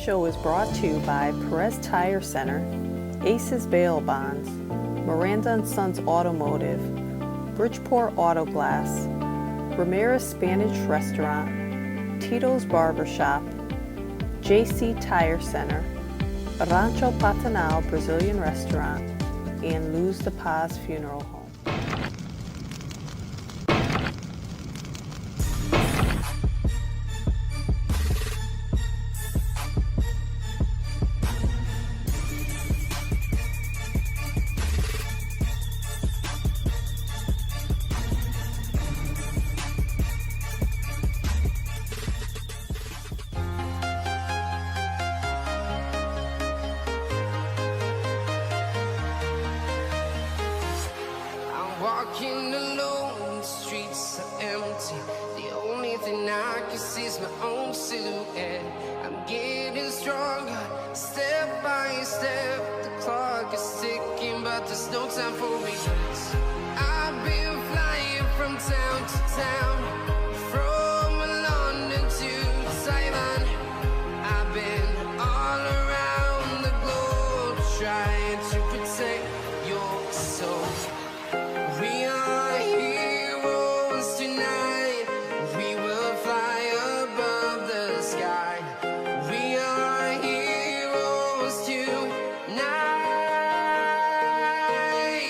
show is brought to you by Perez Tire Center, Aces Bail Bonds, Miranda & Sons Automotive, Bridgeport Auto Glass, Ramirez Spanish Restaurant, Tito's Barbershop, JC Tire Center, Rancho Patanal Brazilian Restaurant, and Luz de Paz Funeral Home. Walking alone, the streets are empty. The only thing I can see is my own silhouette. I'm getting stronger, step by step. The clock is ticking, but there's no time for regrets. I've been flying from town to town, from London to Taiwan. I've been all around the globe trying to protect your soul. We are heroes tonight. We will fly above the sky. We are heroes tonight.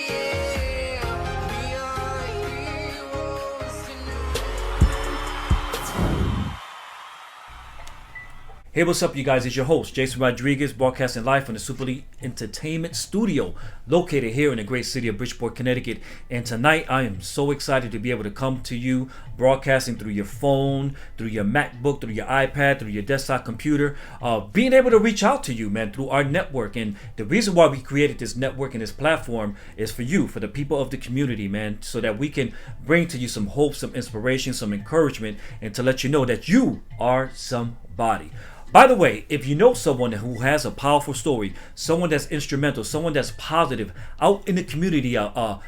Yeah. We are heroes tonight. Hey, what's up, you guys? It's your host, Jason Rodriguez, broadcasting live from the Super Elite Entertainment Studio, located here in the great city of Bridgeport, Connecticut. And tonight, I am so excited to be able to come to you, broadcasting through your phone, through your MacBook, through your iPad, through your desktop computer, being able to reach out to you, man, through our network. And the reason why we created this network and this platform is for you, for the people of the community, man, so that we can bring to you some hope, some inspiration, some encouragement, and to let you know that you are somebody. By the way, if you know someone who has a powerful story, someone that's instrumental, someone that's positive out in the community, a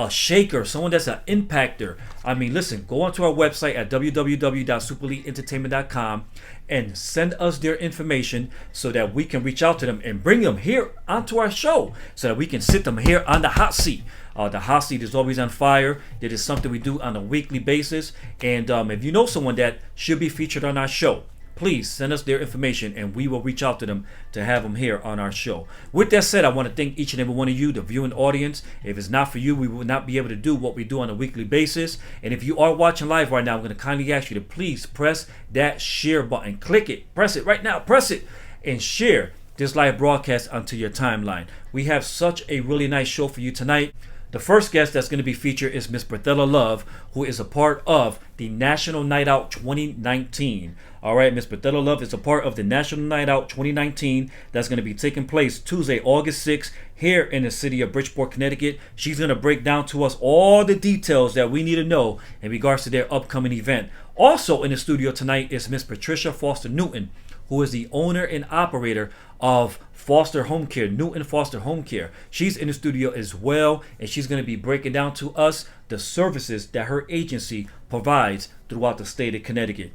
shaker, someone that's an impactor, I mean, listen, go onto our website at www.supereliteentertainment.com and send us their information so that we can reach out to them and bring them here onto our show so that we can sit them here on the hot seat. The hot seat is always on fire. It is something we do on a weekly basis. And if you know someone that should be featured on our show, please send us their information and we will reach out to them to have them here on our show. With that said, I want to thank each and every one of you, the viewing audience. If it's not for you, we would not be able to do what we do on a weekly basis. And if you are watching live right now, I'm going to kindly ask you to please press that share button. Click it. Press it right now. Press it and share this live broadcast onto your timeline. We have such a really nice show for you tonight. The first guest that's going to be featured is Miss Brethela Love, who is a part of the National Night Out 2019. All right, Miss Brethela Love is a part of the National Night Out 2019 that's going to be taking place Tuesday, August 6th, here in the city of Bridgeport, Connecticut. She's going to break down to us all the details that we need to know in regards to their upcoming event. Also in the studio tonight is Miss Patricia Foster Newton, who is the owner and operator of Foster Home Care, Newton Foster Home Care. She's in the studio as well, and she's going to be breaking down to us the services that her agency provides throughout the state of Connecticut.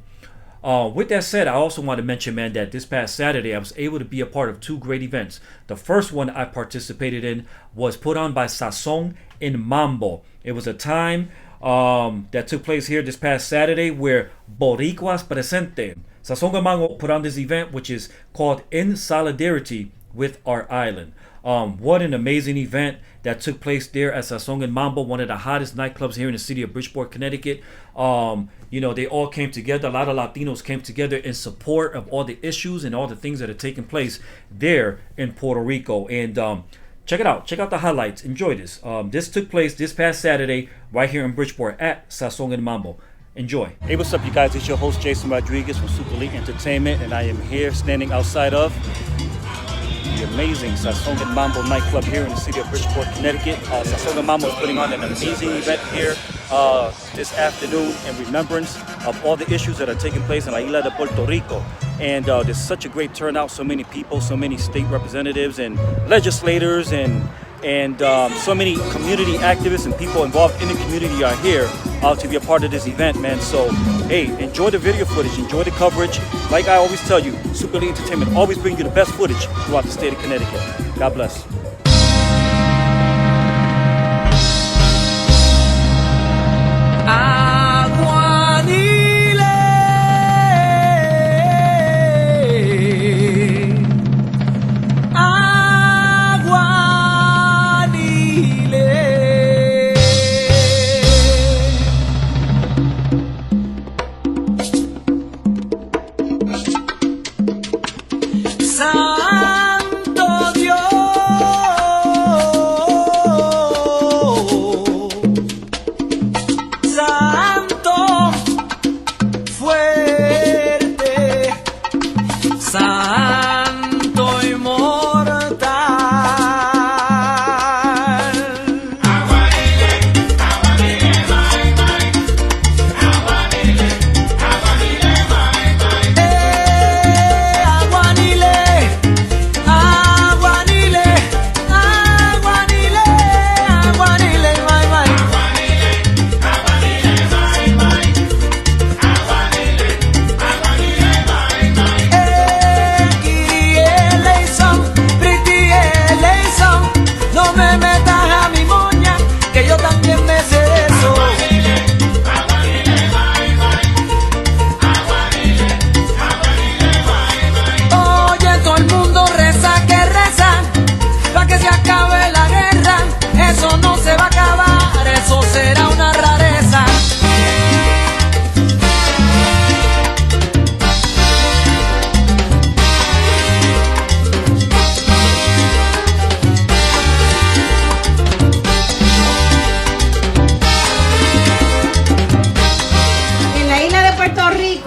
With that said, I also want to mention, man, that this past Saturday I was able to be a part of two great events. The first one I participated in was put on by Sazon and Mambo. It was a time that took place here this past Saturday where Boricuas Presente, Sazon and Mambo, put on this event which is called In Solidarity with Our Island. What an amazing event that took place there at Sazon and Mambo, one of the hottest nightclubs here in the city of Bridgeport, Connecticut. They all came together. A lot of Latinos came together in support of all the issues and all the things that are taking place there in Puerto Rico. And check it out. Check out the highlights. Enjoy this. This took place this past Saturday right here in Bridgeport at Sazon and Mambo. Enjoy. Hey, what's up, you guys? It's your host, Jason Rodriguez from Super Elite Entertainment, and I am here standing outside of the amazing Sazon and Mambo nightclub here in the city of Bridgeport, Connecticut. Sazon and Mambo is putting on an amazing event here this afternoon in remembrance of all the issues that are taking place in La Isla de Puerto Rico. And there's such a great turnout, so many people, so many state representatives and legislators and so many community activists and people involved in the community are here. to be a part of this event, man. So, hey, enjoy the video footage, enjoy the coverage. Like I always tell you, Super Elite Entertainment always brings you the best footage throughout the state of Connecticut. God bless.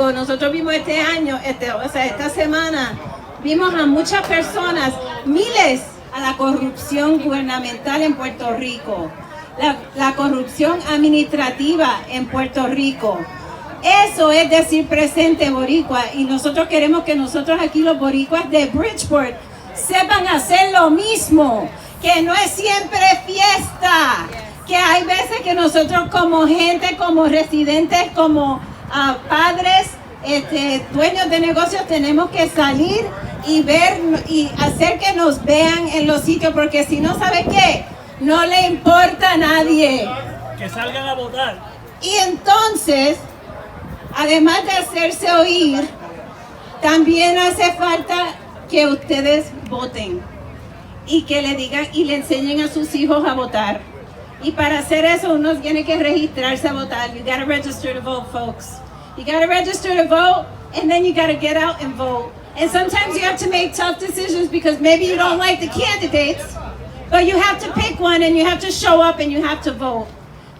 Nosotros vimos este año, esta semana, vimos a muchas personas, miles, a la corrupción gubernamental en Puerto Rico, la corrupción administrativa en Puerto Rico. Eso es decir presente boricua, y nosotros queremos que nosotros aquí los boricuas de Bridgeport sepan hacer lo mismo, que no es siempre fiesta, que hay veces que nosotros como gente, como residentes, como padres, dueños de negocios, tenemos que salir y ver y hacer que nos vean en los sitios, porque si no, ¿sabe qué? No le importa a nadie. Que salgan a votar. Y entonces, además de hacerse oír, también hace falta que ustedes voten y que le digan y le enseñen a sus hijos a votar. Y para hacer eso uno tiene que registrarse a votar. You gotta register to vote, folks. You gotta register to vote, and then you gotta get out and vote. And sometimes you have to make tough decisions because maybe you don't like the candidates, but you have to pick one and you have to show up and you have to vote.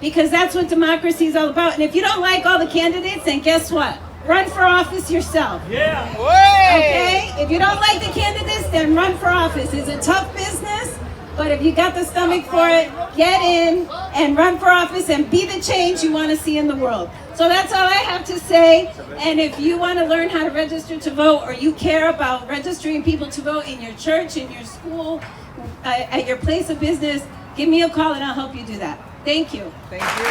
Because that's what democracy is all about. And if you don't like all the candidates, then guess what? Run for office yourself. Yeah. Okay? If you don't like the candidates, then run for office. It's a tough business, but if you got the stomach for it, get in and run for office and be the change you want to see in the world. So that's all I have to say. And if you want to learn how to register to vote, or you care about registering people to vote in your church, in your school, at your place of business, give me a call and I'll help you do that. Thank you. Thank you.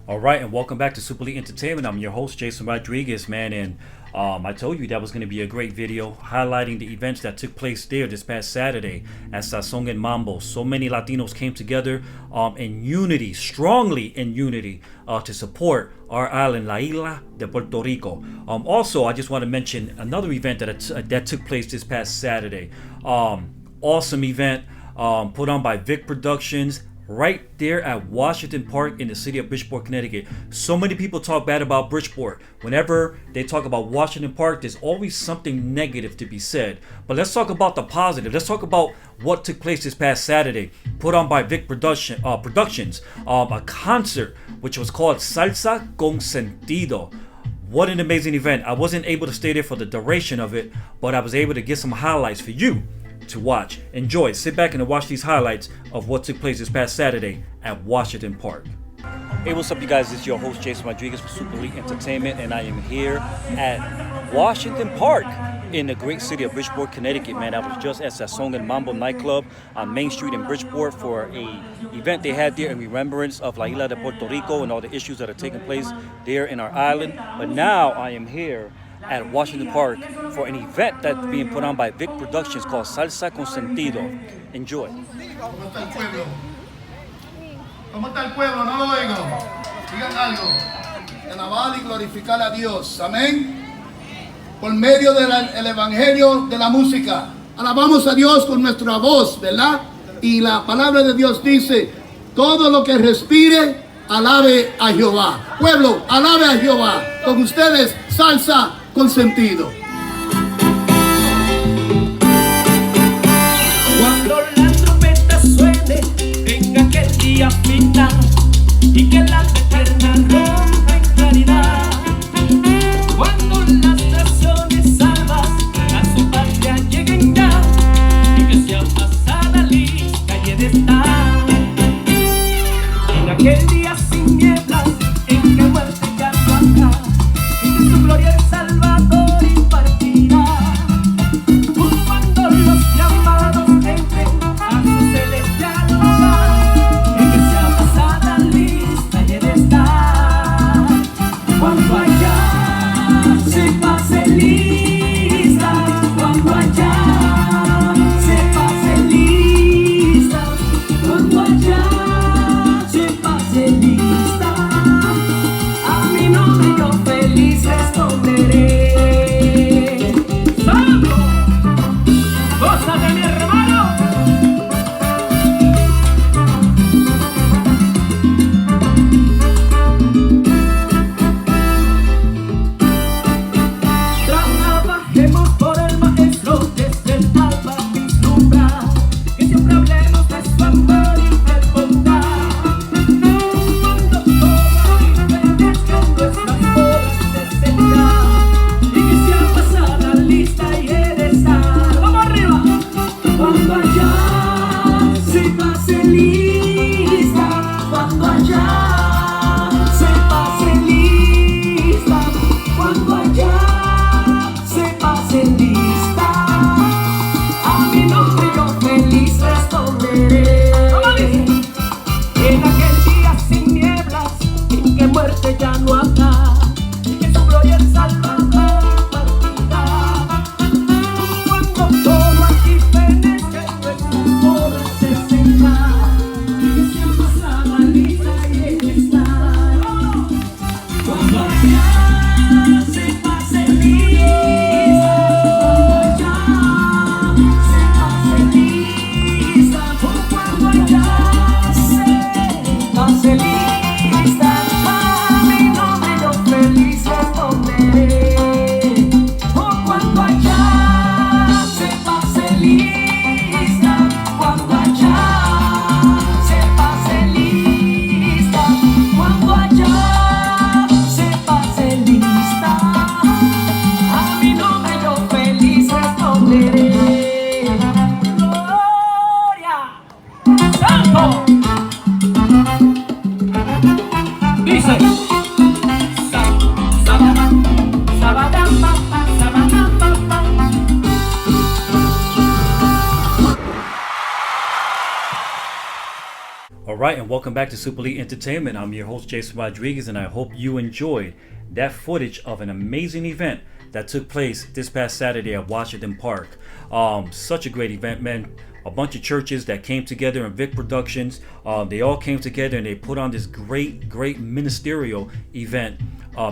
All right, and welcome back to Super Elite Entertainment. I'm your host, Jason Rodriguez, man, and I told you that was going to be a great video highlighting the events that took place there this past Saturday at Sazón and Mambo. So many Latinos came together in unity, strongly in unity, to support our island, La Isla de Puerto Rico. Also, I just want to mention another event that took place this past Saturday. Awesome event put on by Vic Productions, right there at Washington Park in the city of Bridgeport, Connecticut. So many people talk bad about Bridgeport. Whenever they talk about Washington Park, there's always something negative to be said. But let's talk about the positive. Let's talk about what took place this past Saturday, put on by Vic Productions, a concert which was called Salsa con Sentido. What an amazing event. I wasn't able to stay there for the duration of it, but I was able to get some highlights for you to watch. Enjoy, sit back and watch these highlights of what took place this past Saturday at Washington Park. Hey, what's up, you guys? This is your host, Jason Rodriguez for Super Elite Entertainment, and I am here at Washington Park in the great city of Bridgeport, Connecticut, man. I was just at Sazon and Mambo nightclub on Main Street in Bridgeport for a event they had there in remembrance of La Isla de Puerto Rico and all the issues that are taking place there in our island. But now I am here at Washington Park for an event that's being put on by Vic Productions called Salsa con Sentido. Enjoy. ¿Cómo está el pueblo? ¿Cómo está el pueblo? No lo oigo. Digan algo. Alabar y glorificar a Dios. Amén. Por medio del evangelio de la música. Alabamos a Dios con nuestra voz, ¿verdad? Y la palabra de Dios dice, todo lo que respire, alabe a Jehová. Pueblo, alabe a Jehová. Con ustedes, salsa con sentido. Cuando la trompeta suene en aquel día final y que la eterna rompa en claridad, cuando las naciones salvas a su patria lleguen ya y que sea pasada lista y de estar en aquel día sin nieblas en que muerte ya no habrá y que su gloria el Salvador impartirá. Cuando los llamados entren a su celestial lugar, en que sea pasada lista y de estar. Cuando allá se pase lista, cuando allá se pase lista, cuando allá se pase lista, a mi nombre yo feliz responderé. ¡Santo! ¡Gózate, mi hermano! Trabajemos por el maestro desde el alba vislumbrar, que siempre hablemos de su amor y de bondad. Cuando todo pertenezca en nuestras bodas se sentirá y que sea pasada lista y he de estar. ¡Vamos arriba! Cuando allá se pase lista, cuando allá se pase lista, cuando allá se pase lista, a mi nombre yo feliz responderé. En aquel día sin nieblas, en que muerte ya no habrá, y que su gloria el Salvador partirá. Cuando todo aquí fenezca en nuestras bodas se sentirá, y que sea pasada lista y he de estar. Cuando allá se pase lista, cuando allá se pase lista, cuando allá se pase lista, a mi nombre yo feliz responderé. Cuando allá se pase lista, cuando allá se pase lista, cuando allá se pase lista, a mi nombre yo feliz responderé. ¡Gloria! ¡Santo! Dice Sabadam, sabadam, sabadam, All right, and welcome back to Super Elite Entertainment. I'm your host, Jason Rodriguez, and I hope you enjoyed that footage of an amazing event that took place this past Saturday at Washington Park. Such a great event, man. A bunch of churches that came together in Vic Productions. They all came together and they put on this great ministerial event,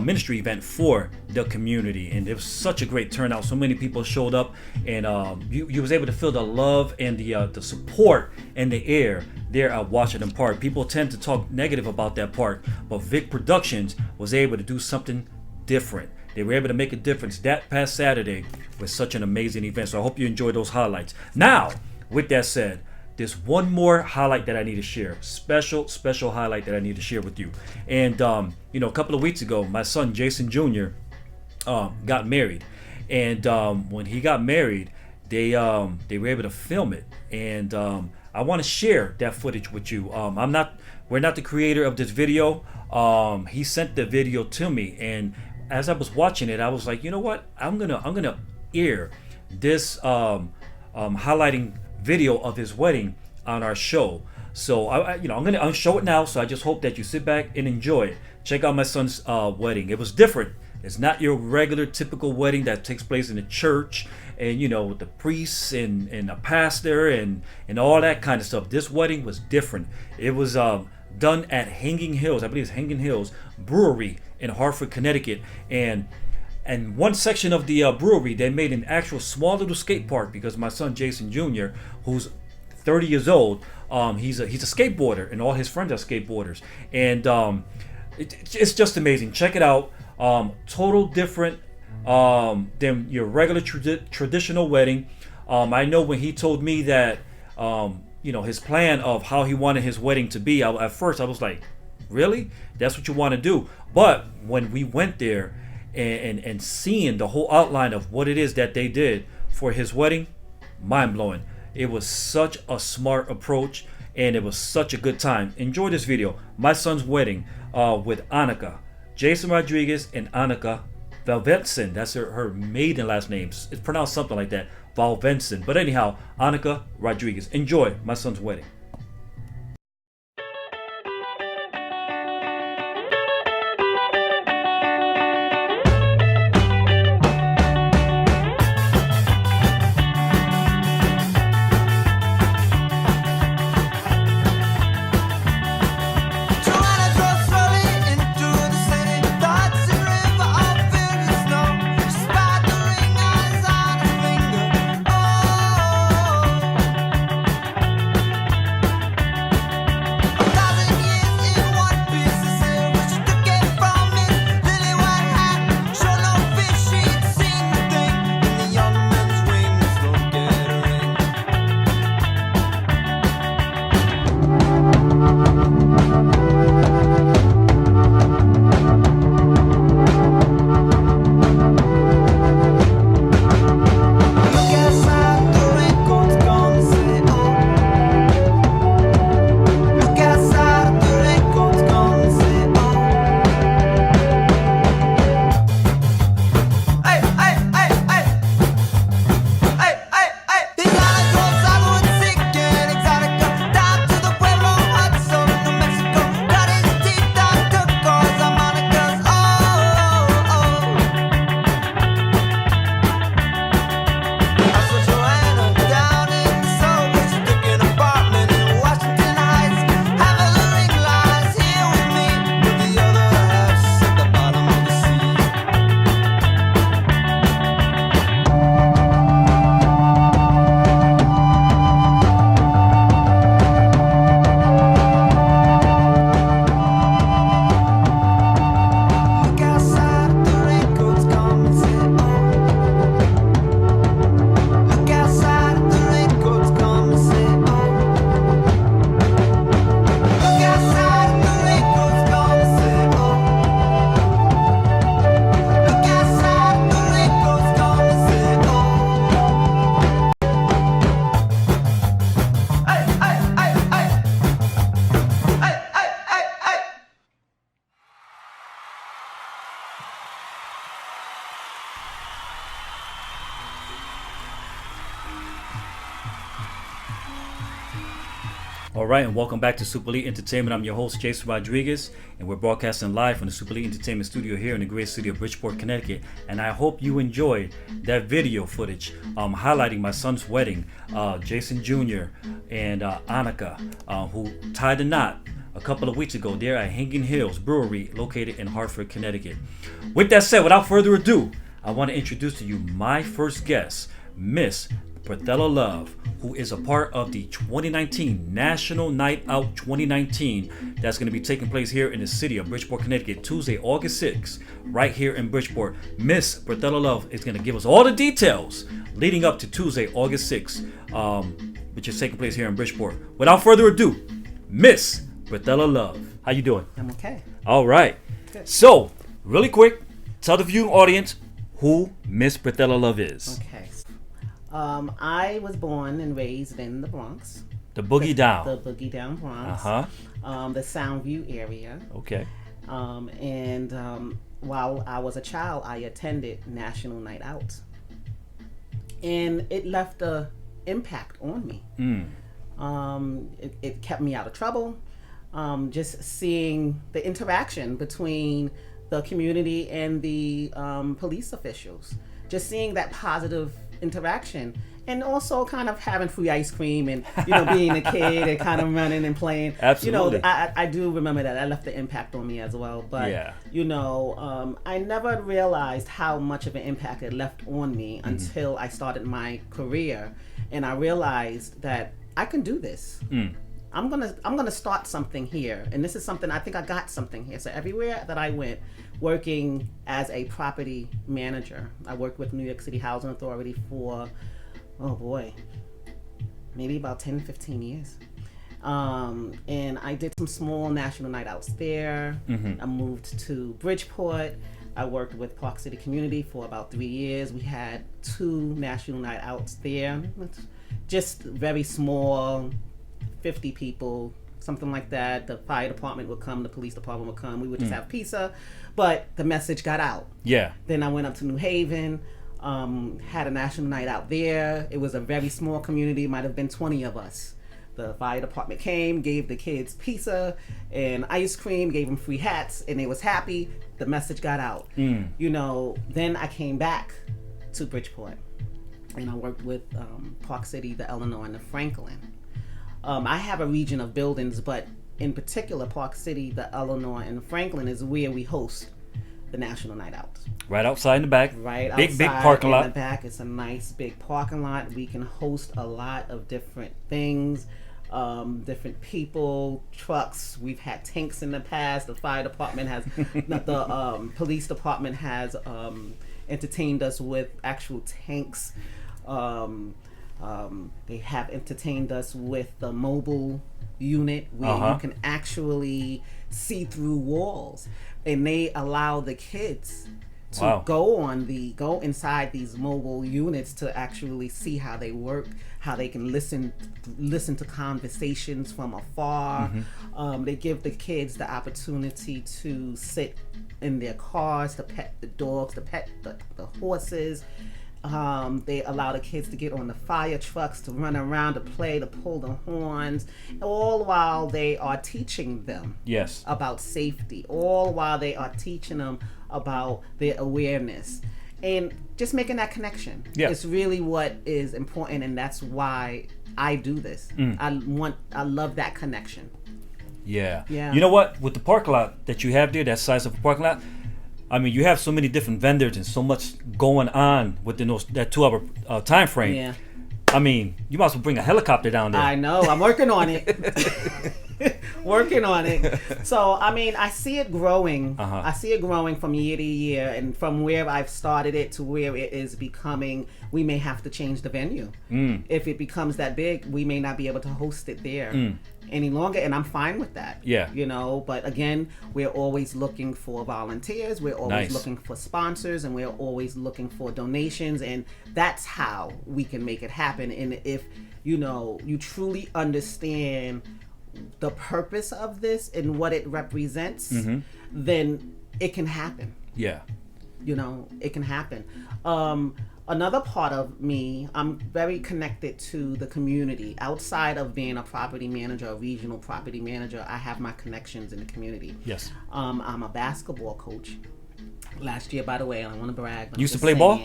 ministry event for the community. And it was such a great turnout. So many people showed up, and you was able to feel the love and the support in the air there at Washington Park. People tend to talk negative about that park, but Vic Productions was able to do something different. They were able to make a difference that past Saturday with such an amazing event. So I hope you enjoyed those highlights. Now, with that said, there's one more highlight that I need to share. Special highlight that I need to share with you. And a couple of weeks ago, my son Jason Jr. Got married, and when he got married, they were able to film it, and I want to share that footage with you. We're not the creator of this video. He sent the video to me, and as I was watching it, I was like, you know what? I'm gonna air this highlighting video of his wedding on our show. So I'm gonna show it now. So I just hope that you sit back and enjoy it. Check out my son's wedding. It was different. It's not your regular typical wedding that takes place in a church and with the priests and the pastor and all that kind of stuff. This wedding was different. It was done at Hanging Hills, I believe it's Hanging Hills Brewery in Hartford, Connecticut. And one section of the brewery, they made an actual small little skate park because my son Jason Jr., who's 30 years old, he's a skateboarder and all his friends are skateboarders. And it's just amazing. Check it out. Total different than your regular traditional wedding. I know when he told me that his plan of how he wanted his wedding to be, at first I was like, really? That's what you want to do? But when we went there and seeing the whole outline of what it is that they did for his wedding, mind-blowing. It was such a smart approach and it was such a good time. Enjoy this video. My son's wedding with Annika, Jason Rodriguez and Annika Valvensen. That's her maiden last name. It's pronounced something like that, Valvensen. But anyhow, Annika Rodriguez. Enjoy my son's wedding. All right, and welcome back to Super Elite Entertainment. I'm your host, Jason Rodriguez, and we're broadcasting live from the Super Elite Entertainment studio here in the great city of Bridgeport, Connecticut. And I hope you enjoyed that video footage highlighting my son's wedding, Jason Jr. and Annika, who tied the knot a couple of weeks ago there at Hanging Hills Brewery, located in Hartford, Connecticut. With that said, without further ado, I want to introduce to you my first guest, Miss Brethela Love, who is a part of the 2019 National Night Out 2019 that's going to be taking place here in the city of Bridgeport, Connecticut, Tuesday, August 6th, right here in Bridgeport. Miss Brethela Love is going to give us all the details leading up to Tuesday, August 6th, which is taking place here in Bridgeport. Without further ado, Miss Brethela Love. How you doing? I'm okay. All right. Good. So, really quick, tell the viewing audience who Miss Brethela Love is. Okay. I was born and raised in the Bronx. The Boogie Down. The Boogie Down Bronx. The Soundview area. Okay. And while I was a child, I attended National Night Out. and it left a impact on me. It kept me out of trouble. Just seeing the interaction between the community and the police officials, just seeing that positive interaction, and also kind of having free ice cream and being a kid and kind of running and playing. Absolutely. I do remember that left the impact on me as well. But I never realized how much of an impact it left on me until I started my career, and I realized that I can do this. I'm gonna start something here, and this is something I think I got something here. So everywhere that I went, working as a property manager, I worked with New York City Housing Authority for, maybe about 10, 15 years. And I did some small national night outs there. I moved to Bridgeport. I worked with Park City Community for about 3 years. We had 2 national night outs there, just very small, 50 people, something like that. The fire department would come, the police department would come. We would just have pizza, but the message got out. Yeah. Then I went up to New Haven, had a national night out there. It was a very small community, might have been 20 of us. The fire department came, gave the kids pizza and ice cream, gave them free hats, and they was happy. The message got out. Then I came back to Bridgeport, and I worked with Park City, the Eleanor, and the Franklin. I have a region of buildings, but in particular, Park City, the Eleanor, and Franklin is where we host the National Night Out. Right outside in the back. Right big, outside big parking lot. in the back. It's a nice big parking lot. We can host a lot of different things, different people, trucks. We've had tanks in the past. The fire department has, the police department has entertained us with actual tanks. They have entertained us with the mobile unit where you can actually see through walls, and they allow the kids to go inside these mobile units to actually see how they work, how they can listen to conversations from afar. They give the kids the opportunity to sit in their cars, to pet the dogs, to pet the horses. They allow the kids to get on the fire trucks, to run around, to play, to pull the horns, all while they are teaching them about safety, all while they are teaching them about their awareness, and just making that connection. It's really what is important, and that's why I do this. I love that connection. Yeah. You know what? With the parking lot that you have there, that size of a parking lot, I mean, you have so many different vendors and so much going on within that 2-hour time frame. Yeah. I mean, you might as well bring a helicopter down there. I know. I'm working on it. Working on it. So, I mean, I see it growing. I see it growing from year to year, and from where I've started it to where it is becoming, we may have to change the venue. If it becomes that big, we may not be able to host it there any longer, and I'm fine with that. But again, we're always looking for volunteers, we're always looking for sponsors, and we're always looking for donations, and that's how we can make it happen. And if you truly understand the purpose of this and what it represents, then it can happen. It can happen. Another part of me, I'm very connected to the community. Outside of being a property manager, a regional property manager, I have my connections in the community. I'm a basketball coach. Last year, by the way, I don't want to brag. You used to play ball?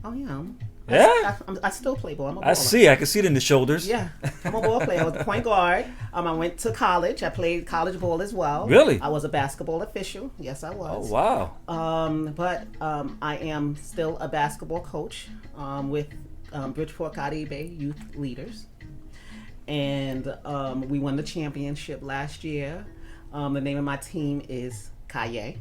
Oh, yeah. Yeah? I still play ball. I'm a baller. I can see it in the shoulders. Yeah, I'm a ball player. I was a point guard. I went to college. I played college ball as well. Really? I was a basketball official. Yes, I was. Oh, wow. But I am still a basketball coach with Bridgeport Caribe Youth Leaders. And we won the championship last year. The name of my team is Calle.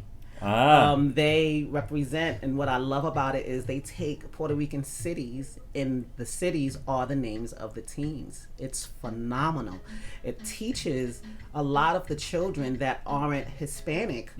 They represent, and what I love about it is they take Puerto Rican cities, and the cities are the names of the teams. It's phenomenal. It teaches a lot of the children that aren't Hispanic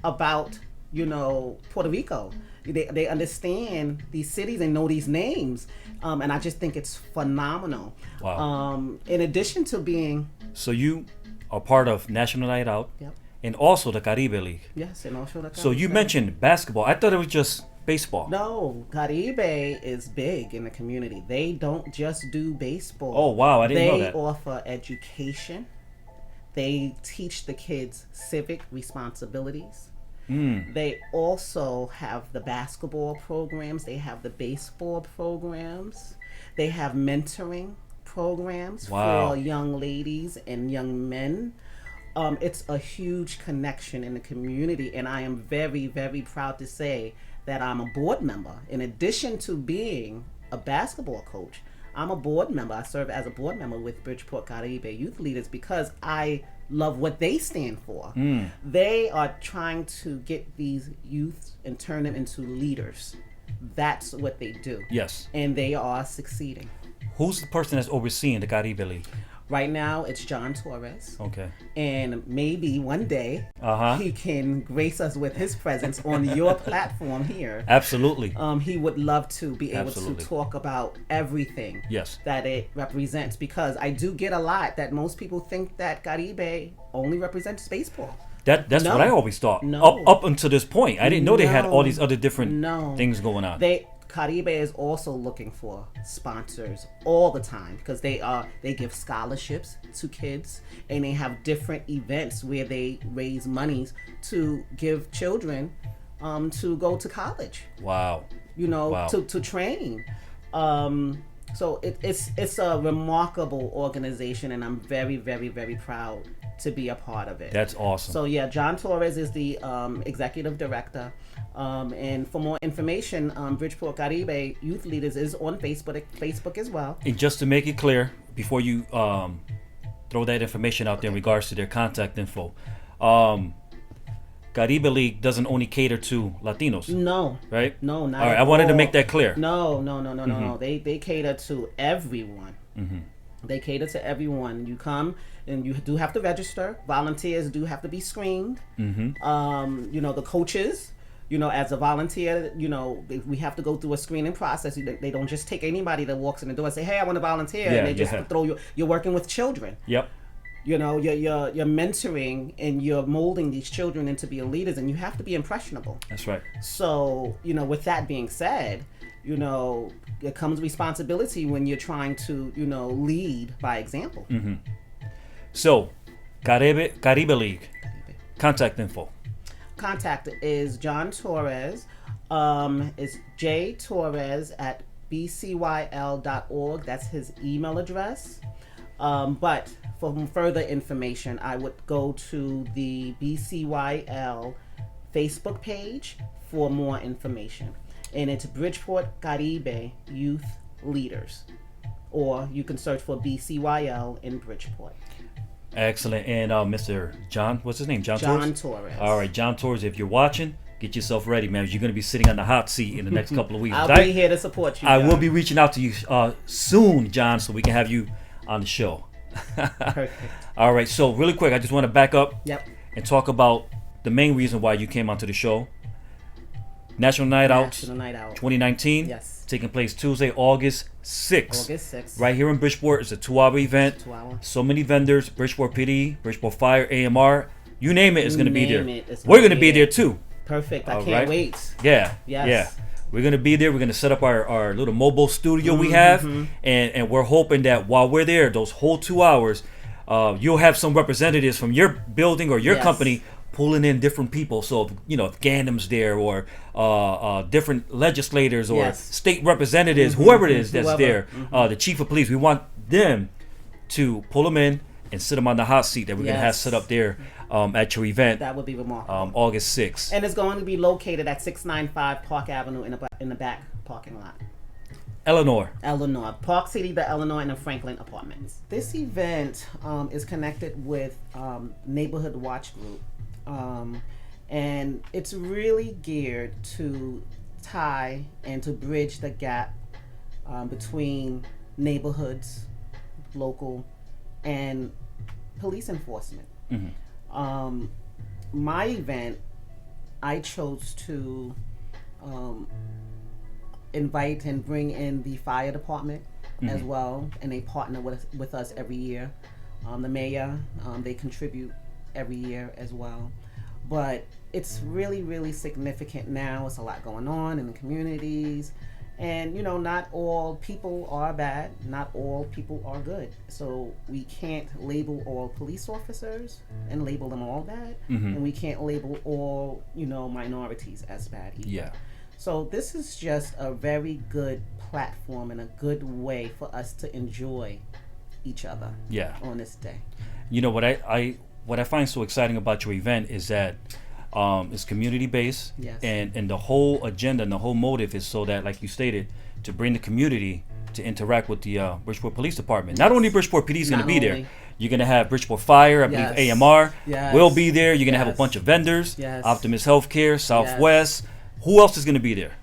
about, Puerto Rico. They understand these cities and know these names, and I just think it's phenomenal. Wow. In addition to being... So you are part of National Night Out. Yep. And also the Caribe League. Yes, and also the Caribe. So you mentioned basketball. I thought it was just baseball? No, Caribe is big in the community. They don't just do baseball. Oh, wow, I didn't know that. They offer education. They teach the kids civic responsibilities. They also have the basketball programs. They have the baseball programs. They have mentoring programs for young ladies and young men. It's a huge connection in the community, and I am very, very proud to say that I'm a board member. In addition to being a basketball coach, I'm a board member. I serve as a board member with Bridgeport Caribe Youth Leaders because I love what they stand for. They are trying to get these youths and turn them into leaders. That's what they do. Yes. And they are succeeding. Who's the person that's overseeing the Caribe League? Right now, it's John Torres. Okay. And maybe one day he can grace us with his presence on your platform here. Absolutely. He would love to be able to talk about everything that it represents, because I do get a lot that most people think that Caribe only represents baseball. That's what I always thought. Up until this point, I didn't know they had all these other different things going on. Caribe is also looking for sponsors all the time, because they give scholarships to kids, and they have different events where they raise monies to give children to go to college. Wow. To train. So it's a remarkable organization, and I'm very, very, very proud to be a part of it. That's awesome. So yeah, John Torres is the executive director. And for more information, Bridgeport Caribe Youth Leaders is on Facebook as well. And just to make it clear, before you throw that information out there in regards to their contact info, Caribe League doesn't only cater to Latinos. No. Right? No, not all right, at I wanted all. to make that clear. No. They cater to everyone. They cater to everyone. You come and you do have to register. Volunteers do have to be screened. The coaches, as a volunteer, we have to go through a screening process. They don't just take anybody that walks in the door and say, "Hey, I want to volunteer," and they just throw you. You're working with children. Yep. You're mentoring and you're molding these children into being leaders, and you have to be impressionable. That's right. So, with that being said, it comes responsibility when you're trying to, lead by example. So, Caribe League, contact info. Contact is John Torres. It's jtorres@bcyl.org. That's his email address. But for further information, I would go to the BCYL Facebook page for more information. And it's Bridgeport Caribe Youth Leaders. Or you can search for BCYL in Bridgeport. Excellent. And Mr. John, what's his name? John Torres. All right, John Torres, if you're watching, get yourself ready, man. You're going to be sitting on the hot seat in the next couple of weeks. I'll be here to support you, I John. will be reaching out to you soon, John, so we can have you on the show. Perfect. All right, so really quick, I just want to back up and talk about the main reason why you came onto the show. National Night Out 2019. Yes. Taking place Tuesday, August 6th. August 6th. Right here in Bridgeport. It's a 2-hour event. 2 hours. So many vendors, Bridgeport PD, Bridgeport Fire, AMR. You name it, it's going to be there. We're going to be there too. Perfect. I can't wait. Yeah. Yes. Yeah. We're going to be there. We're going to set up our little mobile studio we have. And we're hoping that while we're there, those whole 2 hours, you'll have some representatives from your building or your company pulling in different people. So, if Gandam's there or different legislators or state representatives, whoever it is that's there, the chief of police, we want them to pull them in and sit them on the hot seat that we're going to have set up there at your event. That would be remarkable. August 6th. And it's going to be located at 695 Park Avenue in the back parking lot. Eleanor, Park City, the Eleanor, and the Franklin Apartments. This event is connected with Neighborhood Watch Group. And it's really geared to tie and to bridge the gap between neighborhoods, local, and police enforcement. My event, I chose to invite and bring in the fire department as well, and they partner with us every year. The mayor, they contribute every year as well. but it's really, really significant now. It's a lot going on in the communities. And, not all people are bad. Not all people are good. So we can't label all police officers and label them all bad. And we can't label all, minorities as bad either. Yeah. So this is just a very good platform and a good way for us to enjoy each other. Yeah. On this day. What I find so exciting about your event is that it's community based, yes. and the whole agenda and the whole motive is so that, like you stated, to bring the community to interact with the Bridgeport Police Department. Not only Bridgeport PD is going to be there, you're going to have Bridgeport Fire, I believe yes. AMR yes. will be there. You're going to yes. have a bunch of vendors, yes. Optimus Healthcare, Southwest. Who else is going to be there?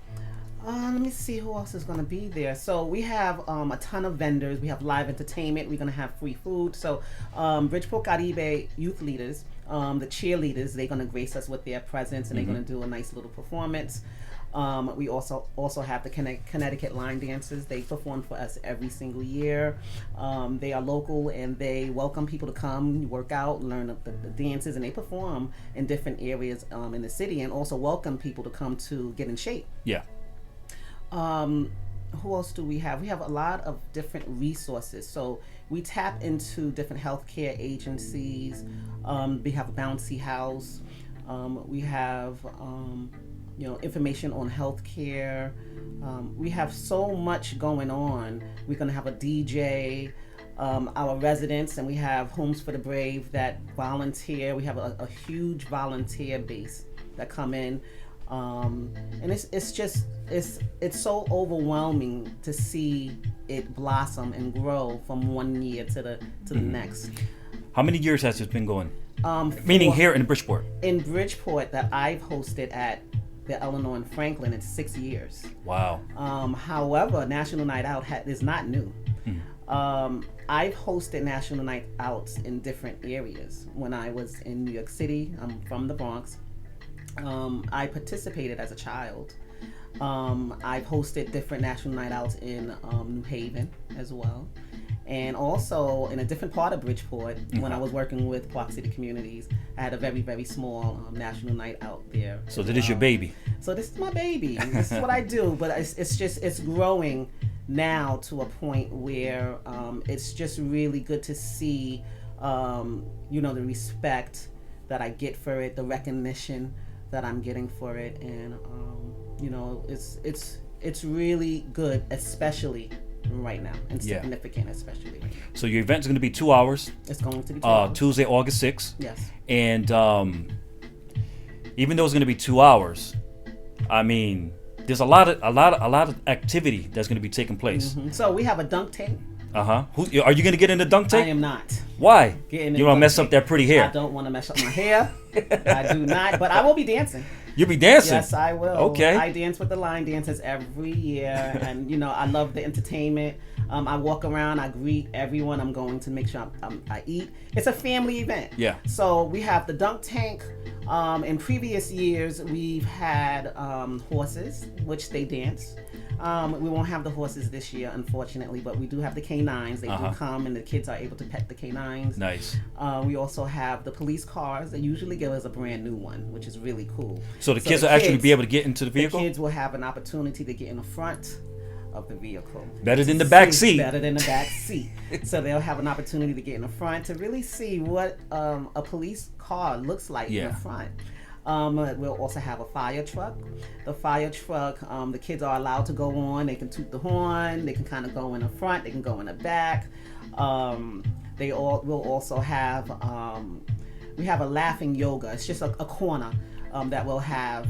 Let me see who else is going to be there. So we have a ton of vendors. We have live entertainment. We're going to have free food. So Bridgeport Caribe youth leaders, the cheerleaders, they're going to grace us with their presence, and they're going to do a nice little performance. We also have the Connecticut line dancers. They perform for us every single year. They are local, and they welcome people to come, work out, learn the dances, and they perform in different areas in the city, and also welcome people to come to get in shape. Yeah. Who else do we have? We have a lot of different resources. So we tap into different healthcare agencies. We have a bouncy house. We have, information on healthcare. We have so much going on. We're going to have a DJ, our residents, and we have Homes for the Brave that volunteer. We have a huge volunteer base that come in. And it's so overwhelming to see it blossom and grow from one year to the next. How many years has it been going? Meaning here in Bridgeport? In Bridgeport, that I've hosted at the Eleanor and Franklin, it's 6 years. Wow. However, National Night Out is not new. I've hosted National Night Outs in different areas. When I was in New York City, I'm from the Bronx. I participated as a child. I've hosted different National Night Outs in New Haven as well. And also in a different part of Bridgeport, when I was working with Park City Communities, I had a very, very small National Night Out there. So that is your baby. So this is my baby. This is what I do. But it's growing now to a point where it's just really good to see, the respect that I get for it, the recognition that I'm getting for it, and it's really good, especially right now, and significant, especially right now. So your event is going to be 2 hours. It's going to be 2 hours. Tuesday, August 6th. Yes. And even though it's going to be 2 hours, I mean, there's a lot of activity that's going to be taking place. So we have a dunk tank. Are you going to get in the dunk tank? I am not. Why? You want to mess up that pretty hair? I don't want to mess up my hair. I do not, but I will be dancing. You'll be dancing? Yes, I will. Okay. I dance with the line dancers every year, and I love the entertainment. I walk around, I greet everyone. I'm going to make sure I eat. It's a family event. Yeah. So we have the dunk tank. In previous years, we've had horses, which they dance. We won't have the horses this year, unfortunately, but we do have the canines. They do come, and the kids are able to pet the canines. Nice. We also have the police cars. They usually give us a brand new one, which is really cool. So the kids will actually be able to get into the vehicle? The kids will have an opportunity to get in the front of the vehicle. Better than the back seat. Better than the back seat. So they'll have an opportunity to get in the front to really see what a police car looks like in the front. We'll also have a fire truck. The fire truck, the kids are allowed to go on. They can toot the horn. They can kind of go in the front. They can go in the back. We'll also have, we have a laughing yoga. It's just a corner that we'll have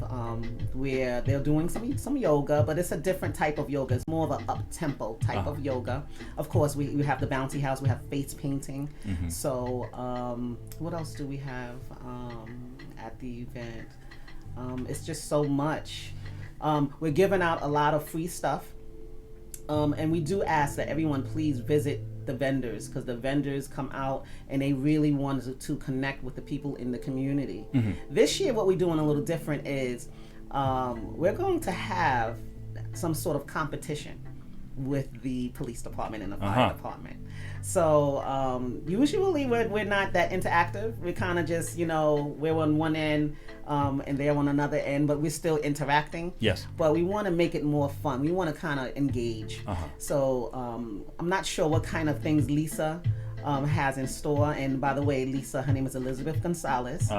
where they're doing some yoga, but it's a different type of yoga. It's more of an up-tempo type of yoga. Of course, we have the bouncy house. We have face painting. So what else do we have at the event? It's just so much. We're giving out a lot of free stuff. And we do ask that everyone please visit the vendors, because the vendors come out and they really wanted to connect with the people in the community. This year, what we're doing a little different is we're going to have some sort of competition. with the police department and the fire department. So usually we're not that interactive. We're kind of just, we're on one end and they're on another end, but we're still interacting. Yes. But we want to make it more fun. We want to kind of engage. So I'm not sure what kind of things Lisa has in store. And by the way, Lisa, her name is Elizabeth Gonzalez.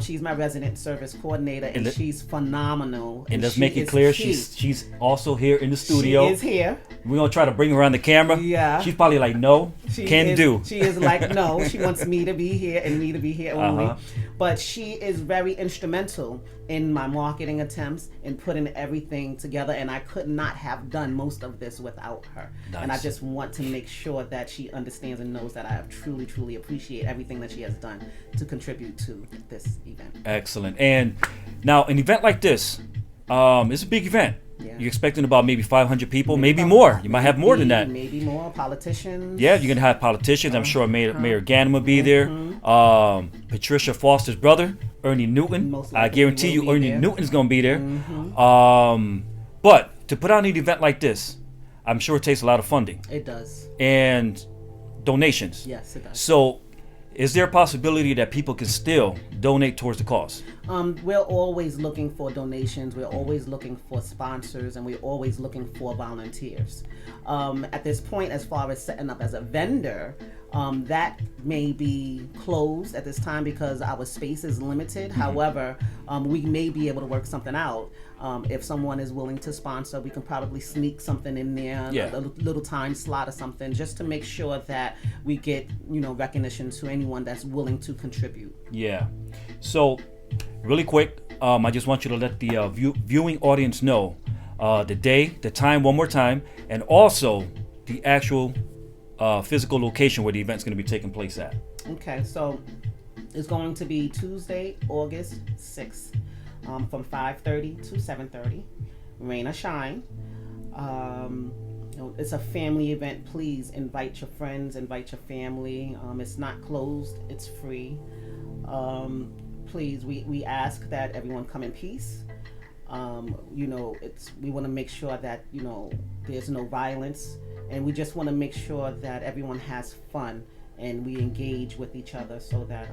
She's my resident service coordinator, and she's phenomenal. And let's make it clear, she's also here in the studio. She is here. We're gonna try to bring her on the camera. Yeah. She's probably like, no, can do. She is like, no, she wants me to be here and me to be here only. But she is very instrumental in my marketing attempts and putting everything together, and I could not have done most of this without her. Nice. And I just want to make sure that she understands and knows that I truly, truly appreciate everything that she has done to contribute to this event. Excellent. And now an event like this, it's a big event. Yeah. You're expecting about maybe 500 people, maybe more. You might have more than that. Maybe more politicians. Yeah, you're gonna have politicians. I'm sure Mayor Gannon will be there. Patricia Foster's brother, Ernie Newton. I guarantee you, Ernie Newton's gonna be there. But to put on an event like this, I'm sure it takes a lot of funding. It does. And donations. Yes, it does. So, is there a possibility that people can still donate towards the cause? We're always looking for donations. We're always looking for sponsors, and we're always looking for volunteers. At this point, as far as setting up as a vendor, that may be closed at this time because our space is limited. However, we may be able to work something out. If someone is willing to sponsor, we can probably sneak something in there, a little time slot or something, just to make sure that we get, recognition to anyone that's willing to contribute. Yeah. So, really quick, I just want you to let the viewing audience know the day, the time one more time, and also the actual physical location where the event's going to be taking place at. Okay, so it's going to be Tuesday, August 6th, from 5:30 to 7:30, rain or shine. It's a family event. Please invite your friends, invite your family. It's not closed, it's free. Please, we ask that everyone come in peace. We want to make sure that, there's no violence, and we just want to make sure that everyone has fun and we engage with each other so that,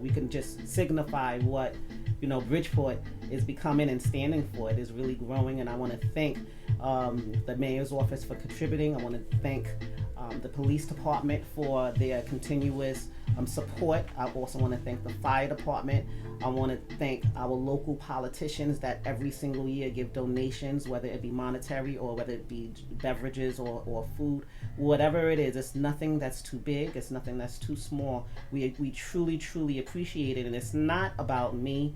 we can just signify what, Bridgeport is becoming and standing for. It is really growing, and I want to thank the mayor's office for contributing. I want to thank the police department for their continuous support. I also want to thank the fire department. I want to thank our local politicians that every single year give donations, whether it be monetary or whether it be beverages or food, whatever it is. It's nothing that's too big. It's nothing that's too small. We truly, truly appreciate it. And it's not about me.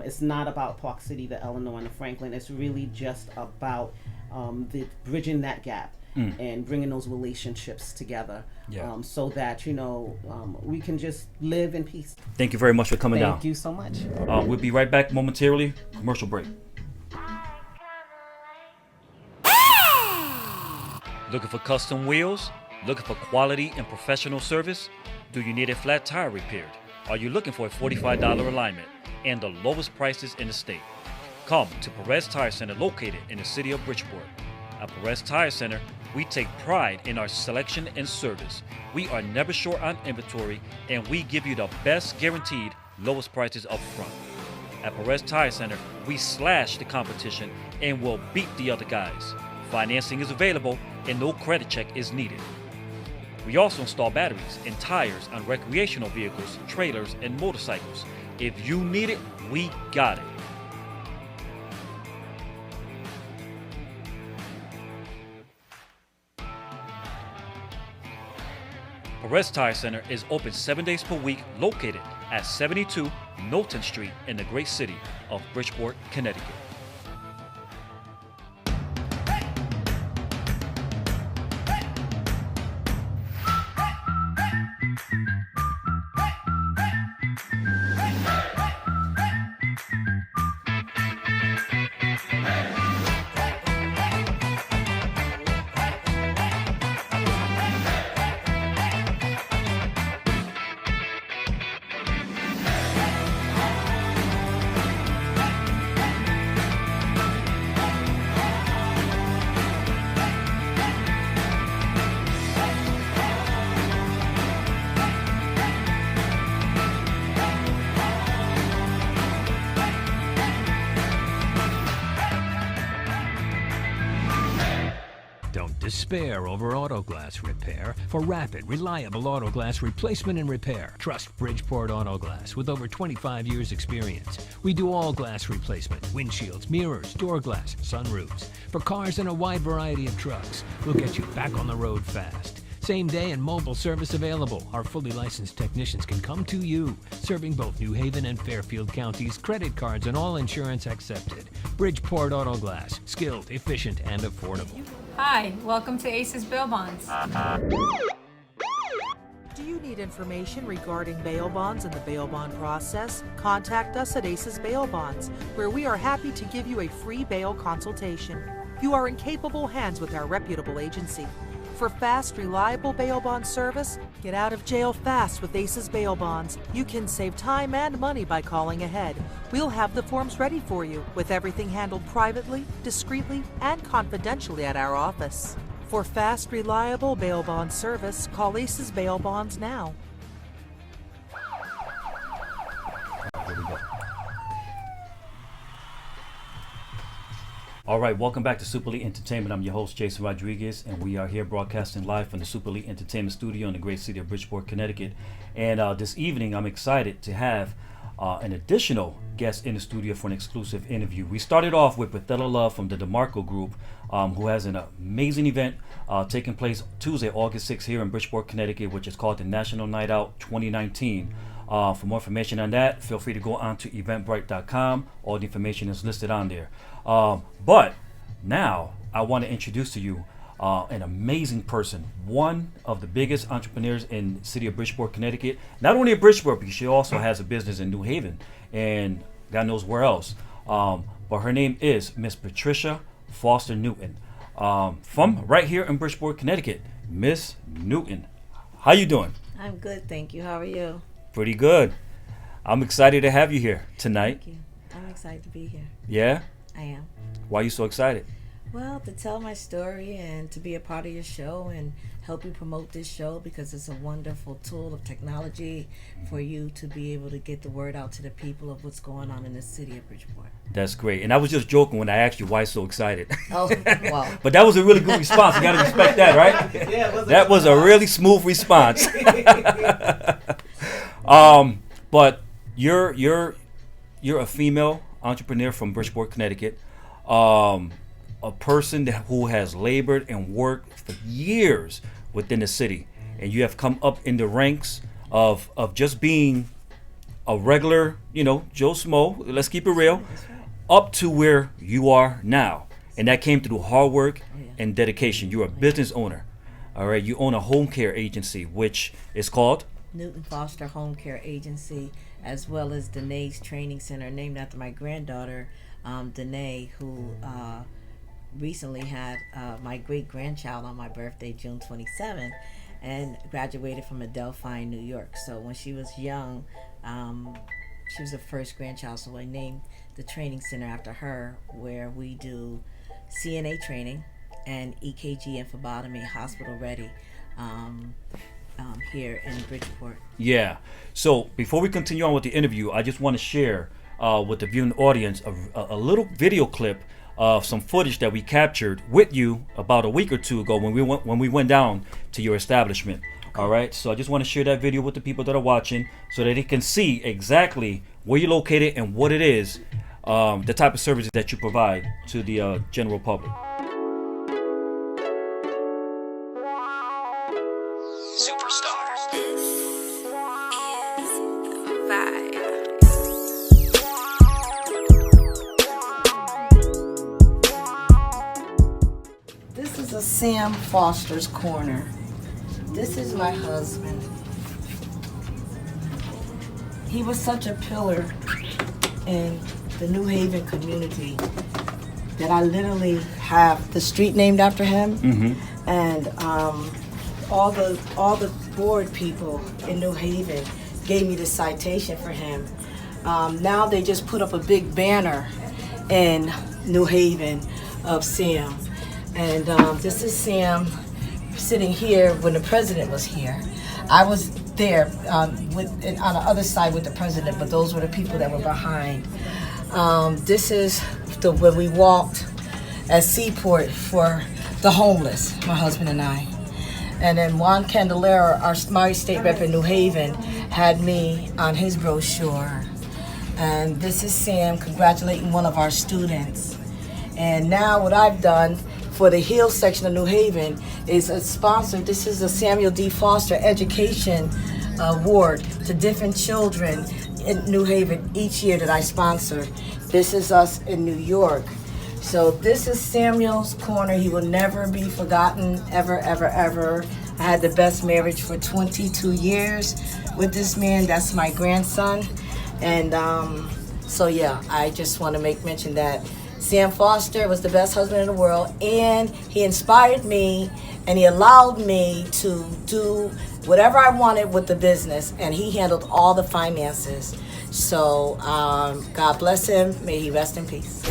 It's not about Park City, the Eleanor, and the Franklin. It's really just about the bridging that gap. And bringing those relationships together, so that we can just live in peace. Thank you very much for coming down. Thank you so much. We'll be right back momentarily. Commercial break. Looking for custom wheels? Looking for quality and professional service? Do you need a flat tire repaired? Are you looking for a $45 alignment and the lowest prices in the state? Come to Perez Tire Center, located in the city of Bridgeport. At Perez Tire Center, we take pride in our selection and service. We are never short on inventory, and we give you the best guaranteed lowest prices up front. At Perez Tire Center, we slash the competition and will beat the other guys. Financing is available and no credit check is needed. We also install batteries and tires on recreational vehicles, trailers, and motorcycles. If you need it, we got it. Perez Tire Center is open 7 days per week, located at 72 Knowlton Street in the great city of Bridgeport, Connecticut. despair over auto glass repair. For rapid, reliable auto glass replacement and repair, trust Bridgeport Auto Glass with over 25 years experience. We do all glass replacement, windshields, mirrors, door glass, sunroofs. For cars and a wide variety of trucks, we'll get you back on the road fast. Same day and mobile service available. Our fully licensed technicians can come to you, serving both New Haven and Fairfield counties, credit cards and all insurance accepted. Bridgeport Auto Glass, skilled, efficient, and affordable. Hi, welcome to Aces Bail Bonds. Do you need information regarding bail bonds and the bail bond process? Contact us at Aces Bail Bonds, where we are happy to give you a free bail consultation. You are in capable hands with our reputable agency. For fast, reliable bail bond service, get out of jail fast with Aces Bail Bonds. You can save time and money by calling ahead. We'll have the forms ready for you, with everything handled privately, discreetly, and confidentially at our office. For fast, reliable bail bond service, call Aces Bail Bonds now. All right, welcome back to Super Elite Entertainment. I'm your host, Jason Rodriguez, and we are here broadcasting live from the Super Elite Entertainment Studio in the great city of Bridgeport, Connecticut. And this evening, I'm excited to have an additional guest in the studio for an exclusive interview. We started off with Brethela Love from the DeMarco Group, who has an amazing event taking place Tuesday, August 6th here in Bridgeport, Connecticut, which is called the National Night Out 2019. For more information on that, feel free to go on to eventbrite.com. All the information is listed on there. But now I want to introduce to you an amazing person, one of the biggest entrepreneurs in the city of Bridgeport, Connecticut. Not only in Bridgeport, but she also has a business in New Haven and God knows where else. But her name is Miss Patricia Foster Newton, from right here in Bridgeport, Connecticut. Miss Newton, how you doing? I'm good, thank you. How are you? Pretty good. I'm excited to have you here tonight. Thank you. I'm excited to be here. Yeah? I am. Why are you so excited? Well, to tell my story and to be a part of your show and help you promote this show, because it's a wonderful tool of technology for you to be able to get the word out to the people of what's going on in the city of Bridgeport. That's great. And I was just joking when I asked you why so excited. Oh, wow. But that was a really good response. You got to respect that, right? Yeah, that was a really smooth response. But you're a female entrepreneur from Bridgeport, Connecticut. A person who has labored and worked for years within the city, and you have come up in the ranks of just being a regular, Joe Smo, let's keep it real, up to where you are now. And that came through hard work and dedication. You're a business owner. All right, you own a home care agency, which is called Newton Foster Home Care Agency, as well as Danae's Training Center, named after my granddaughter, Danae, who recently had my great-grandchild on my birthday, June 27, and graduated from Adelphine, New York. So when she was young, she was the first grandchild, so I named the training center after her, where we do CNA training and EKG and phlebotomy, hospital ready, here in Bridgeport. Yeah. So before we continue on with the interview, I just want to share with the viewing audience a little video clip of some footage that we captured with you about a week or two ago when we went down to your establishment. All right. So I just want to share that video with the people that are watching so that they can see exactly where you're located and what it is, the type of services that you provide to the general public. Sam Foster's Corner. This is my husband. He was such a pillar in the New Haven community that I literally have the street named after him. Mm-hmm. And all the board people in New Haven gave me the citation for him. Now they just put up a big banner in New Haven of Sam. And this is Sam sitting here when the president was here. I was there on the other side with the president, but those were the people that were behind. This is when we walked at Seaport for the homeless, my husband and I. And then Juan Candelera, our Murray State Rep in New Haven, had me on his brochure. And this is Sam congratulating one of our students. And now what I've done for the Hill section of New Haven is a sponsor. This is a Samuel D. Foster Education Award to different children in New Haven each year that I sponsor. This is us in New York. So this is Samuel's corner. He will never be forgotten, ever, ever, ever. I had the best marriage for 22 years with this man. That's my grandson. And so yeah, I just want to make mention that Sam Foster was the best husband in the world, and he inspired me, and he allowed me to do whatever I wanted with the business, and he handled all the finances. So God bless him. May he rest in peace.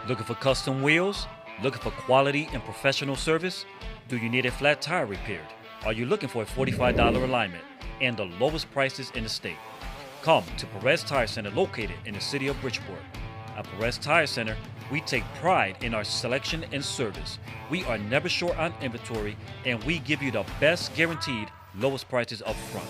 Looking for custom wheels? Looking for quality and professional service? Do you need a flat tire repaired? Are you looking for a $45 alignment and the lowest prices in the state? Come to Perez Tire Center located in the city of Bridgeport. At Perez Tire Center, we take pride in our selection and service. We are never short on inventory, and we give you the best guaranteed lowest prices up front.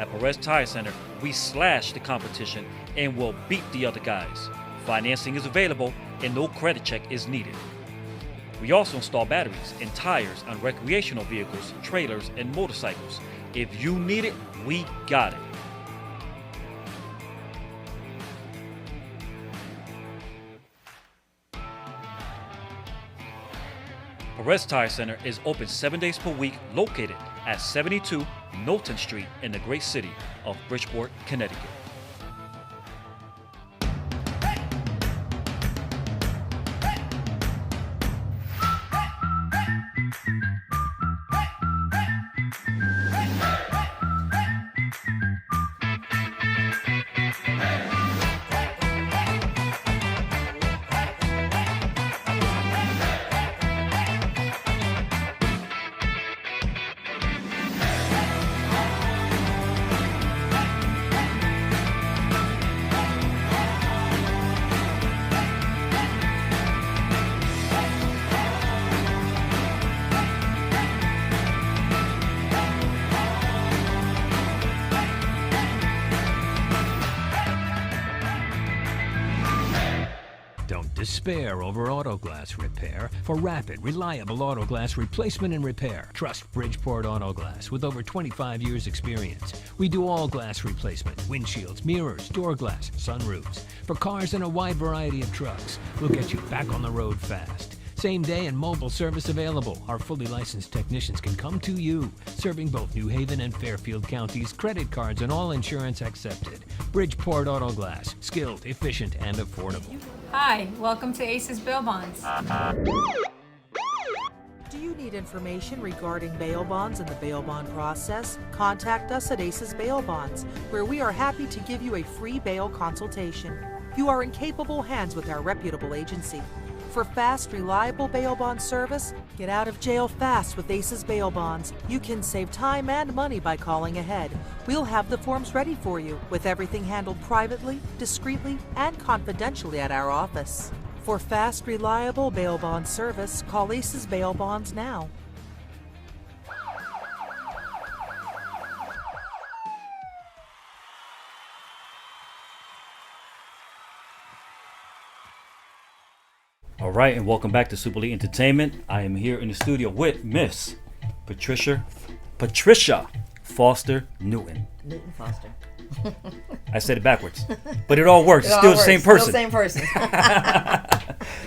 At Perez Tire Center, we slash the competition and will beat the other guys. Financing is available and no credit check is needed. We also install batteries and tires on recreational vehicles, trailers, and motorcycles. If you need it, we got it. Perez Tire Center is open 7 days per week, located at 72 Knowlton Street in the great city of Bridgeport, Connecticut. Don't despair over auto glass repair. For rapid, reliable auto glass replacement and repair, trust Bridgeport Auto Glass with over 25 years experience. We do all glass replacement, windshields, mirrors, door glass, sunroofs. For cars and a wide variety of trucks, we'll get you back on the road fast. Same day and mobile service available. Our fully licensed technicians can come to you, serving both New Haven and Fairfield counties, credit cards, and all insurance accepted. Bridgeport Auto Glass, skilled, efficient, and affordable. Hi, welcome to Aces Bail Bonds. Do you need information regarding bail bonds and the bail bond process? Contact us at Aces Bail Bonds, where we are happy to give you a free bail consultation. You are in capable hands with our reputable agency. For fast, reliable bail bond service, get out of jail fast with Aces Bail Bonds. You can save time and money by calling ahead. We'll have the forms ready for you, with everything handled privately, discreetly, and confidentially at our office. For fast, reliable bail bond service, call Aces Bail Bonds now. All right, and welcome back to Super Elite Entertainment. I am here in the studio with Miss Patricia Foster Newton. Newton Foster. I said it backwards, but it all works. It's still the same person. Still the same person.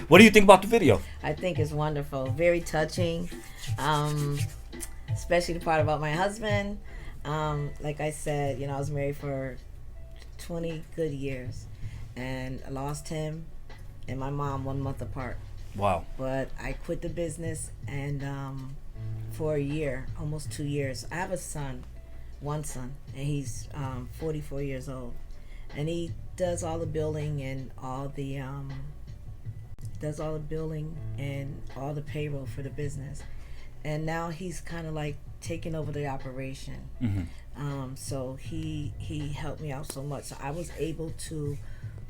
What do you think about the video? I think it's wonderful. Very touching. Especially the part about my husband. Like I said, I was married for 20 good years, and I lost him and my mom 1 month apart. Wow. But I quit the business, and for a year, almost 2 years, I have one son, and he's 44 years old, and he does all the billing and all the payroll for the business, and now he's kind of like taking over the operation. So he helped me out so much, so I was able to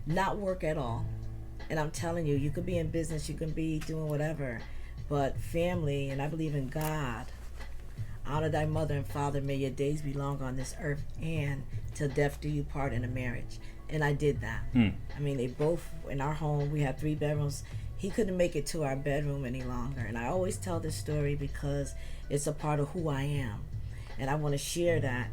not work at all. And I'm telling you, you could be in business, you can be doing whatever, but family, and I believe in God. Honor thy mother and father, may your days be long on this earth, and till death do you part in a marriage. And I did that. I mean, they both, in our home, we had 3 bedrooms. He couldn't make it to our bedroom any longer. And I always tell this story because it's a part of who I am. And I want to share that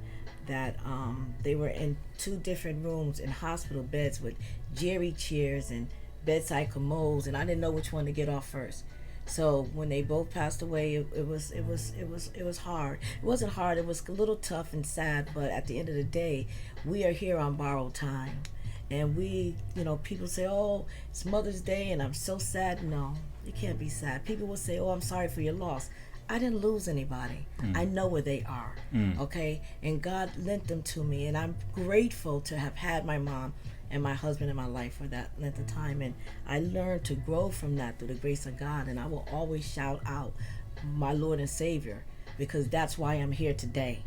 they were in 2 different rooms in hospital beds with jerry chairs and bedside commodes, and I didn't know which one to get off first. So when they both passed away, it was hard. It wasn't hard. It was a little tough and sad. But at the end of the day, we are here on borrowed time, and we, people say, "Oh, it's Mother's Day, and I'm so sad." No, you can't be sad. People will say, "Oh, I'm sorry for your loss." I didn't lose anybody. I know where they are. Okay, and God lent them to me, and I'm grateful to have had my mom and my husband in my life for that length of time, and I learned to grow from that through the grace of God. And I will always shout out my Lord and Savior, because that's why I'm here today.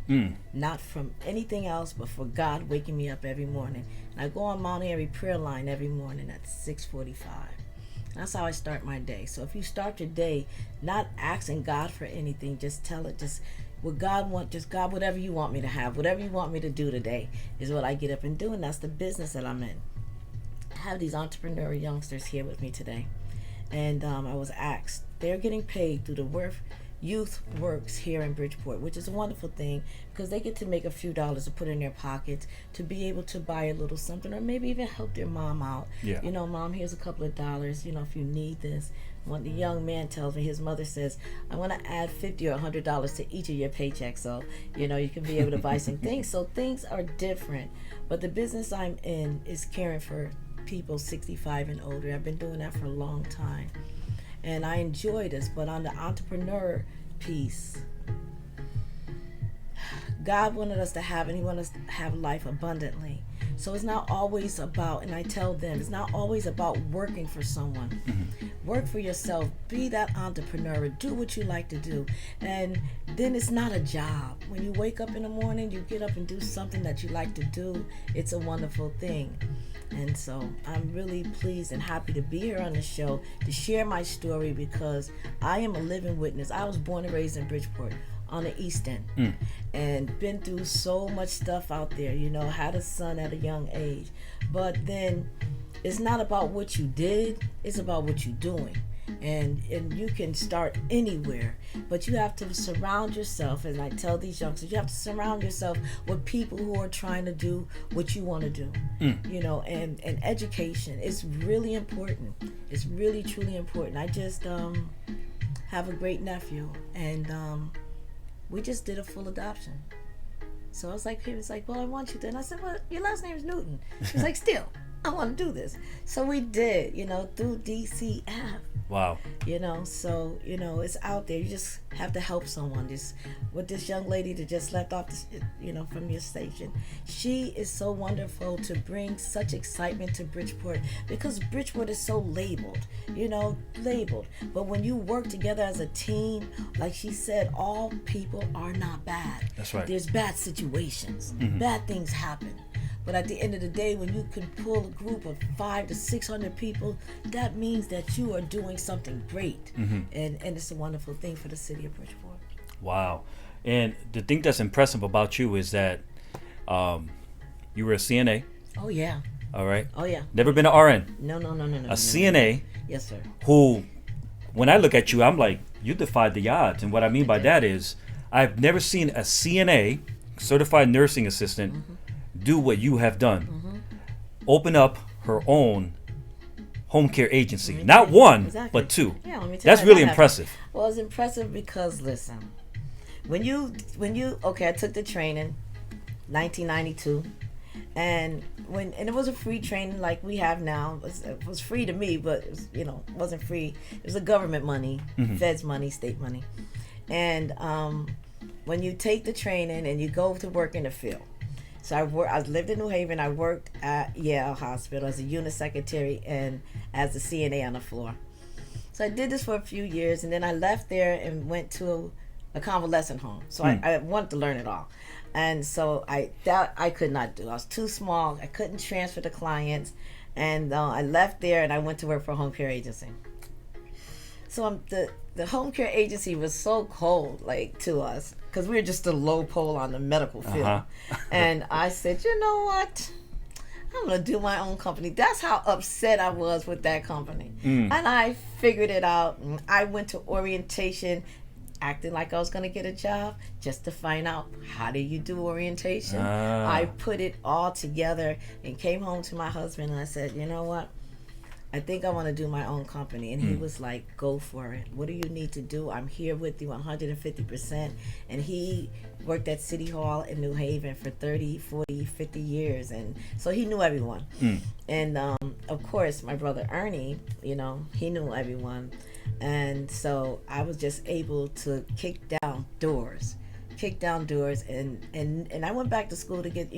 Not from anything else, but for God waking me up every morning. And I go on Mount Airy prayer line every morning at 6:45. That's how I start my day. So if you start your day not asking God for anything, just tell it, just what God want, just God, whatever you want me to have, whatever you want me to do today is what I get up and do, and that's the business that I'm in. I have these entrepreneurial youngsters here with me today, and I was asked, they're getting paid through the Youth Works here in Bridgeport, which is a wonderful thing because they get to make a few dollars to put in their pockets to be able to buy a little something, or maybe even help their mom out. Mom, here's a couple of dollars, if you need this. When the young man tells me, his mother says, I want to add $50 or $100 to each of your paychecks, so you can be able to buy some things. So things are different, but the business I'm in is caring for people 65 and older. I've been doing that for a long time, and I enjoy this. But on the entrepreneur piece, God wanted us to have, and He wanted us to have life abundantly. So it's not always about, and I tell them, it's not always about working for someone. Work for yourself. Be that entrepreneur. Do what you like to do. And then it's not a job. When you wake up in the morning, you get up and do something that you like to do. It's a wonderful thing. And so I'm really pleased and happy to be here on the show to share my story, because I am a living witness. I was born and raised in Bridgeport on the East End, and been through so much stuff out there, had a son at a young age. But then it's not about what you did, it's about what you're doing. And you can start anywhere, but you have to surround yourself, and I tell these youngsters, you have to surround yourself with people who are trying to do what you want to do. And education is really important. It's really, truly important. I just have a great nephew, and we just did a full adoption. So I was like, he was like, well, I want you to. And I said, well, your last name is Newton. He's like, still, I want to do this. So we did, through DCF. Wow. So, it's out there. You just have to help someone. Just with this young lady that just left off, from your station. She is so wonderful to bring such excitement to Bridgeport, because Bridgeport is so labeled. But when you work together as a team, like she said, all people are not bad. That's right. There's bad situations. Bad things happen. But at the end of the day, when you can pull a group of 500 to 600 people, that means that you are doing something great. And it's a wonderful thing for the city of Bridgeport. Wow. And the thing that's impressive about you is that you were a CNA. Oh, yeah. All right. Oh, yeah. Never been an RN. No. A CNA. Yes, sir. Who, when I look at you, I'm like, you defied the odds. And what I mean by that is, I've never seen a CNA, certified nursing assistant, do what you have done. Open up her own home care agency. Not one, but 2. Yeah, let me tell That's you really impressive. Well, it's impressive because, listen, when you okay, I took the training, 1992. And it was a free training like we have now. It was free to me, but it was, it wasn't free. It was a government money, feds money, state money. And when you take the training and you go to work in the field. So I lived in New Haven. I worked at Yale Hospital as a unit secretary and as a CNA on the floor. So I did this for a few years, and then I left there and went to a convalescent home. So I wanted to learn it all. And so I could not do. I was too small. I couldn't transfer the clients. And I left there and I went to work for a home care agency. So the home care agency was so cold, like, to us, because we were just a low pole on the medical field. And I said, you know what? I'm going to do my own company. That's how upset I was with that company. And I figured it out. I went to orientation, acting like I was going to get a job, just to find out how do you do orientation. I put it all together and came home to my husband and I said, you know what? I think I want to do my own company. And he was like, go for it. What do you need to do? I'm here with you 150%. And he worked at City Hall in New Haven for 30, 40, 50 years. And so he knew everyone. And of course, my brother Ernie, he knew everyone. And so I was just able to kick down doors and I went back to school to get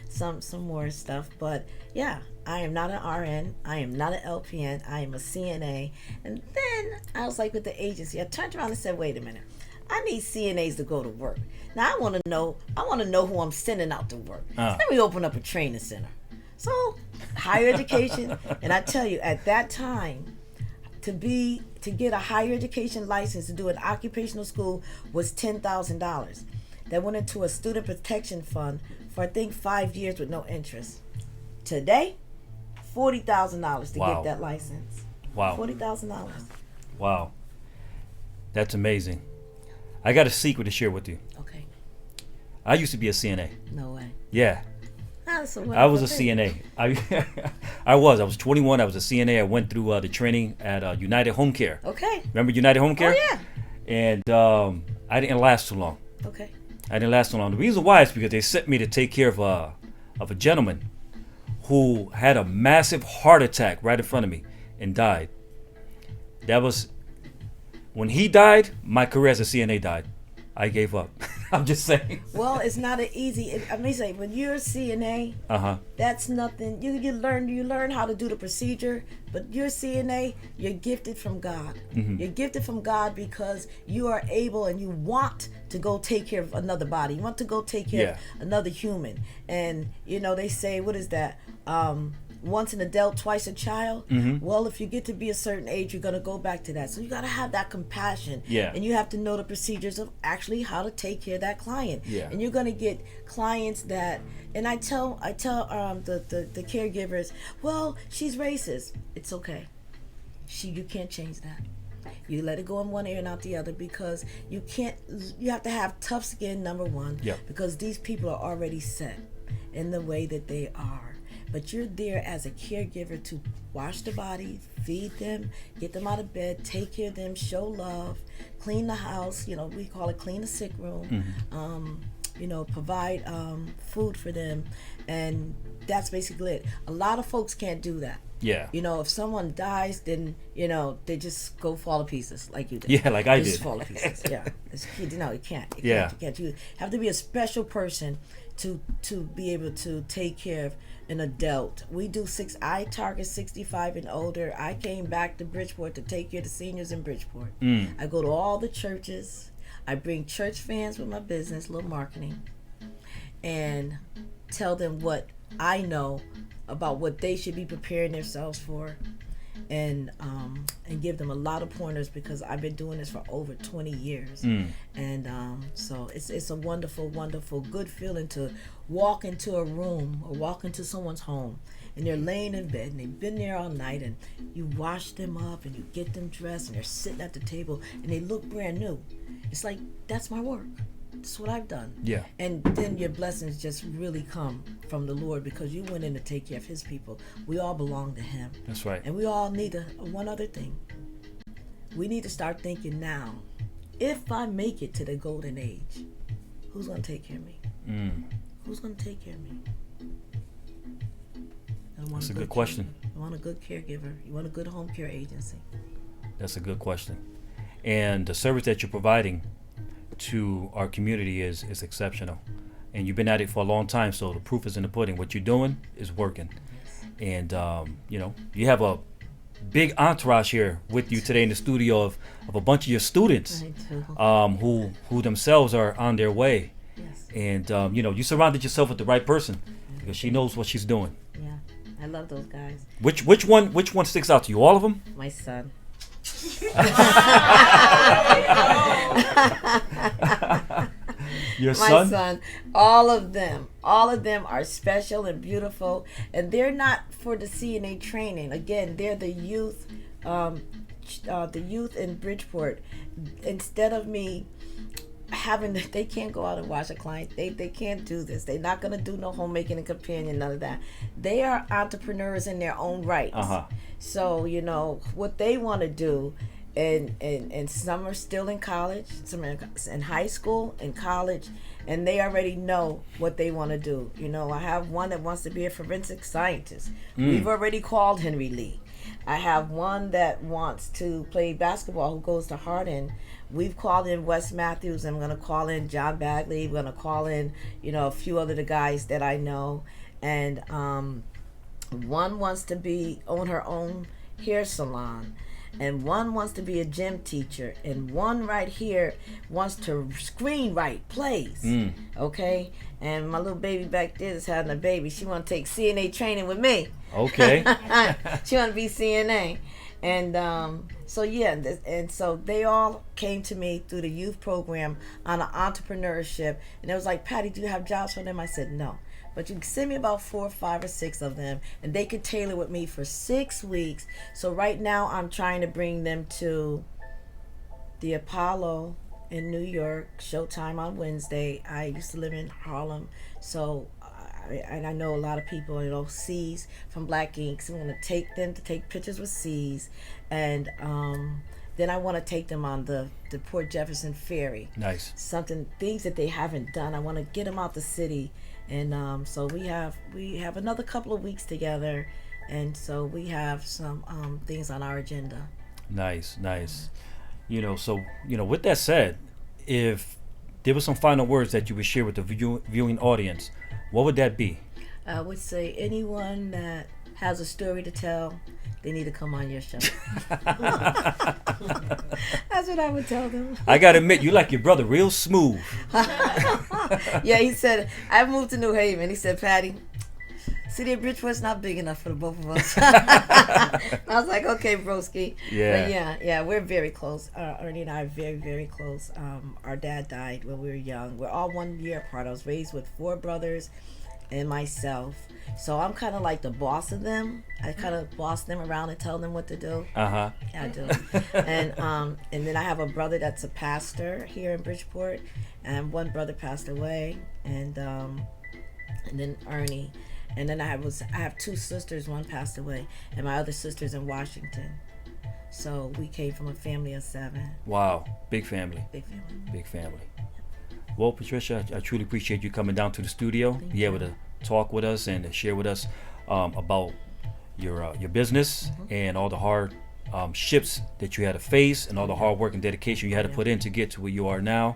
some more stuff. But yeah, I am not an RN, I am not an LPN, I am a CNA. And then I was like, with the agency, I turned around and said, wait a minute, I need CNAs to go to work. Now I want to know who I'm sending out to work. So let me open up a training center. So higher education. And I tell you, at that time, to get a higher education license to do an occupational school was $10,000. That went into a student protection fund for I think 5 years with no interest. Today, $40,000 to get that license. Wow. $40,000. Wow. That's amazing. I got a secret to share with you. Okay. I used to be a CNA. No way. Yeah. I was a CNA. I was 21. I was a CNA. I went through the training at United Home Care. Okay. Remember United Home Care? Oh, yeah. And I didn't last too long. Okay. I didn't last too long. The reason why is because they sent me to take care of a gentleman who had a massive heart attack right in front of me and died. That was when he died. My career as a CNA died. I gave up. I'm just saying. Well, it's not an easy. I mean, say when you're a CNA, that's nothing. You learn how to do the procedure, but you're a CNA. You're gifted from God. You're gifted from God because you are able and you want to go take care of another body. You want to go take care of another human. And they say, what is that? Once an adult, twice a child. Well, if you get to be a certain age, you're going to go back to that. So you got to have that compassion. And you have to know the procedures of actually how to take care of that client. And you're going to get clients that, and I tell the caregivers, well, she's racist. It's okay. You can't change that. You let it go in one ear and out the other because you have to have tough skin, number one, because these people are already set in the way that they are. But you're there as a caregiver to wash the body, feed them, get them out of bed, take care of them, show love, clean the house, we call it clean the sick room, provide food for them. And that's basically it. A lot of folks can't do that. If someone dies, then, they just go fall to pieces like you did. Yeah, like I did. Just fall to pieces, you can't. You can't. You have to be a special person to be able to take care of an adult. I target 65 and older. I came back to Bridgeport to take care of the seniors in Bridgeport. I go to all the churches. I bring church fans with my business, little marketing, and tell them what I know about what they should be preparing themselves for, and give them a lot of pointers because I've been doing this for over 20 years. And so it's a wonderful, wonderful, good feeling to walk into a room or walk into someone's home and they're laying in bed and they've been there all night and you wash them up and you get them dressed and they're sitting at the table and they look brand new. It's like, that's my work. That's what I've done. And then your blessings just really come from the Lord because you went in to take care of his people. We all belong to him. That's right. And we all need one other thing. We need to start thinking now, if I make it to the golden age, who's going to take care of me? who's going to take care of me? That's a good question. You want a good caregiver. You want a good home care agency. That's a good question. And the service that you're providing to our community is exceptional. And you've been at it for a long time, so the proof is in the pudding. What you're doing is working. And, you have a big entourage here with you today in the studio of a bunch of your students who themselves are on their way. Yes. And, you surrounded yourself with the right person because she knows what she's doing. Yeah, I love those guys. Which one sticks out to you? All of them? My son. Your son? My son. All of them are special and beautiful, and they're not for the CNA training. Again, they're the youth in Bridgeport. Instead of me they can't go out and watch a client. They can't do this. They're not gonna do no homemaking and companion, none of that. They are entrepreneurs in their own right. So what they want to do. And some are still in college, some are in high school, in college, and they already know what they want to do. I have one that wants to be a forensic scientist. We've already called Henry Lee. I have one that wants to play basketball who goes to Hardin. We've called in Wes Matthews. I'm going to call in John Bagley. We're going to call in, a few other the guys that I know. And one wants to own her own hair salon. And one wants to be a gym teacher, and one right here wants to screenwrite plays. Okay, and my little baby back there is having a baby. She want to take CNA training with me. Okay. She want to be CNA, and so they all came to me through the youth program on an entrepreneurship, and it was like, Patty, do you have jobs for them? I said no. But you can send me about 4, 5, or 6 of them, and they could tailor with me for 6 weeks. So right now I'm trying to bring them to the Apollo in New York, Showtime on Wednesday. I used to live in Harlem, so I know a lot of people, C's from Black Ink. So I'm going to take them to take pictures with C's, and then I want to take them on the Port Jefferson Ferry. Nice. Things that they haven't done. I want to get them out the city. And so we have another couple of weeks together, and so we have some things on our agenda. Nice. With that said, if there were some final words that you would share with the viewing audience, what would that be? I would say anyone that has a story to tell, they need to come on your show. That's what I would tell them. I gotta admit, you like your brother real smooth. Yeah, he said, I moved to New Haven. He said, Patty, City of Bridgeport's not big enough for the both of us. I was like, okay, broski. Yeah. But yeah, we're very close. Ernie and I are very, very close. Our dad died when we were young. We're all 1 year apart. I was raised with 4 brothers and myself. So I'm kind of like the boss of them. I kind of boss them around and tell them what to do. Yeah, I do. And then I have a brother that's a pastor here in Bridgeport, and one brother passed away, and then Ernie, and then I have 2 sisters. One passed away, and my other sister's in Washington. So we came from a family of 7. Wow, big family. Big family. Well, Patricia, I truly appreciate you coming down to the studio, able to talk with us and share with us about your business and all the hard ships that you had to face and all the hard work and dedication you had to put in to get to where you are now.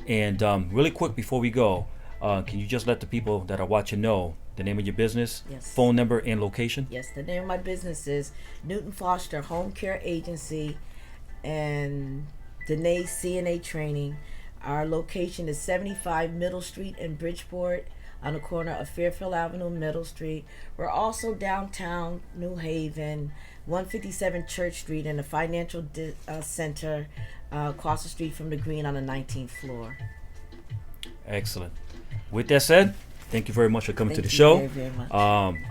And really quick before we go, can you just let the people that are watching know the name of your business, phone number, and location? Yes, the name of my business is Newton Foster Home Care Agency and Danae CNA Training. Our location is 75 Middle Street in Bridgeport, on the corner of Fairfield Avenue, Middle Street. We're also downtown New Haven, 157 Church Street in the Financial Center, across the street from the Green on the 19th floor. Excellent. With that said, thank you very much for coming to the show. Very, very much.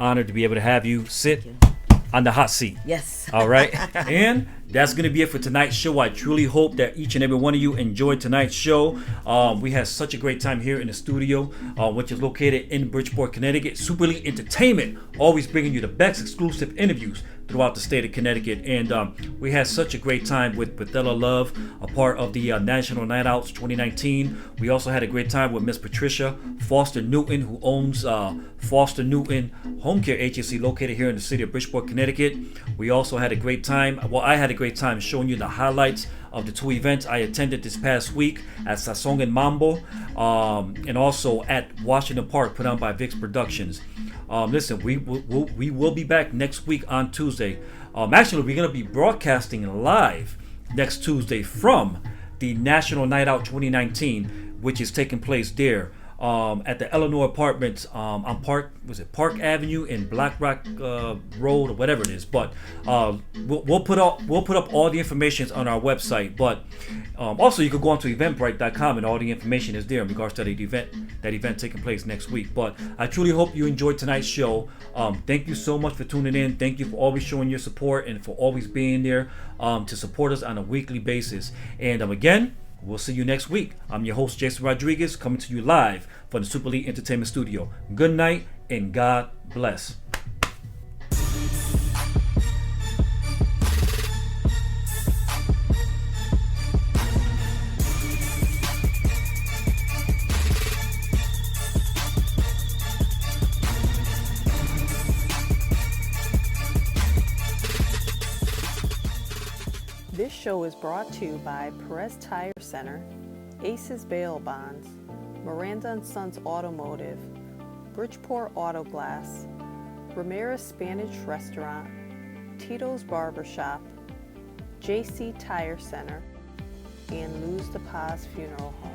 Honored to be able to have you sit on the hot seat. Yes. All right. And that's going to be it for tonight's show. I truly hope that each and every one of you enjoyed tonight's show. We had such a great time here in the studio, which is located in Bridgeport, Connecticut. Super Elite Entertainment, always bringing you the best exclusive interviews throughout the state of Connecticut. And we had such a great time with Brethela Love, a part of the National Night Outs 2019. We also had a great time with Miss Patricia Foster Newton, who owns Foster Newton Home Care Agency located here in the city of Bridgeport, Connecticut. We also had a great time. Well, I had a great time showing you the highlights of the 2 events I attended this past week at Sazón and Mambo, and also at Washington Park, put on by VIX Productions. Listen, we will be back next week on Tuesday. Actually, we're going to be broadcasting live next Tuesday from the National Night Out 2019, which is taking place there at the Eleanor Apartments on Park Avenue in Black Rock Road or whatever it is. But we'll put up all the information on our website. But also you can go onto Eventbrite.com and all the information is there in regards to that event taking place next week. But I truly hope you enjoyed tonight's show. Thank you so much for tuning in. Thank you for always showing your support and for always being there to support us on a weekly basis. And again, we'll see you next week. I'm your host, Jason Rodriguez, coming to you live from the Super Elite Entertainment Studio. Good night and God bless. This show is brought to you by Perez Tire Center, Aces Bail Bonds, Miranda & Sons Automotive, Bridgeport Auto Glass, Ramirez Spanish Restaurant, Tito's Barbershop, JC Tire Center, and Luz de Paz Funeral Home.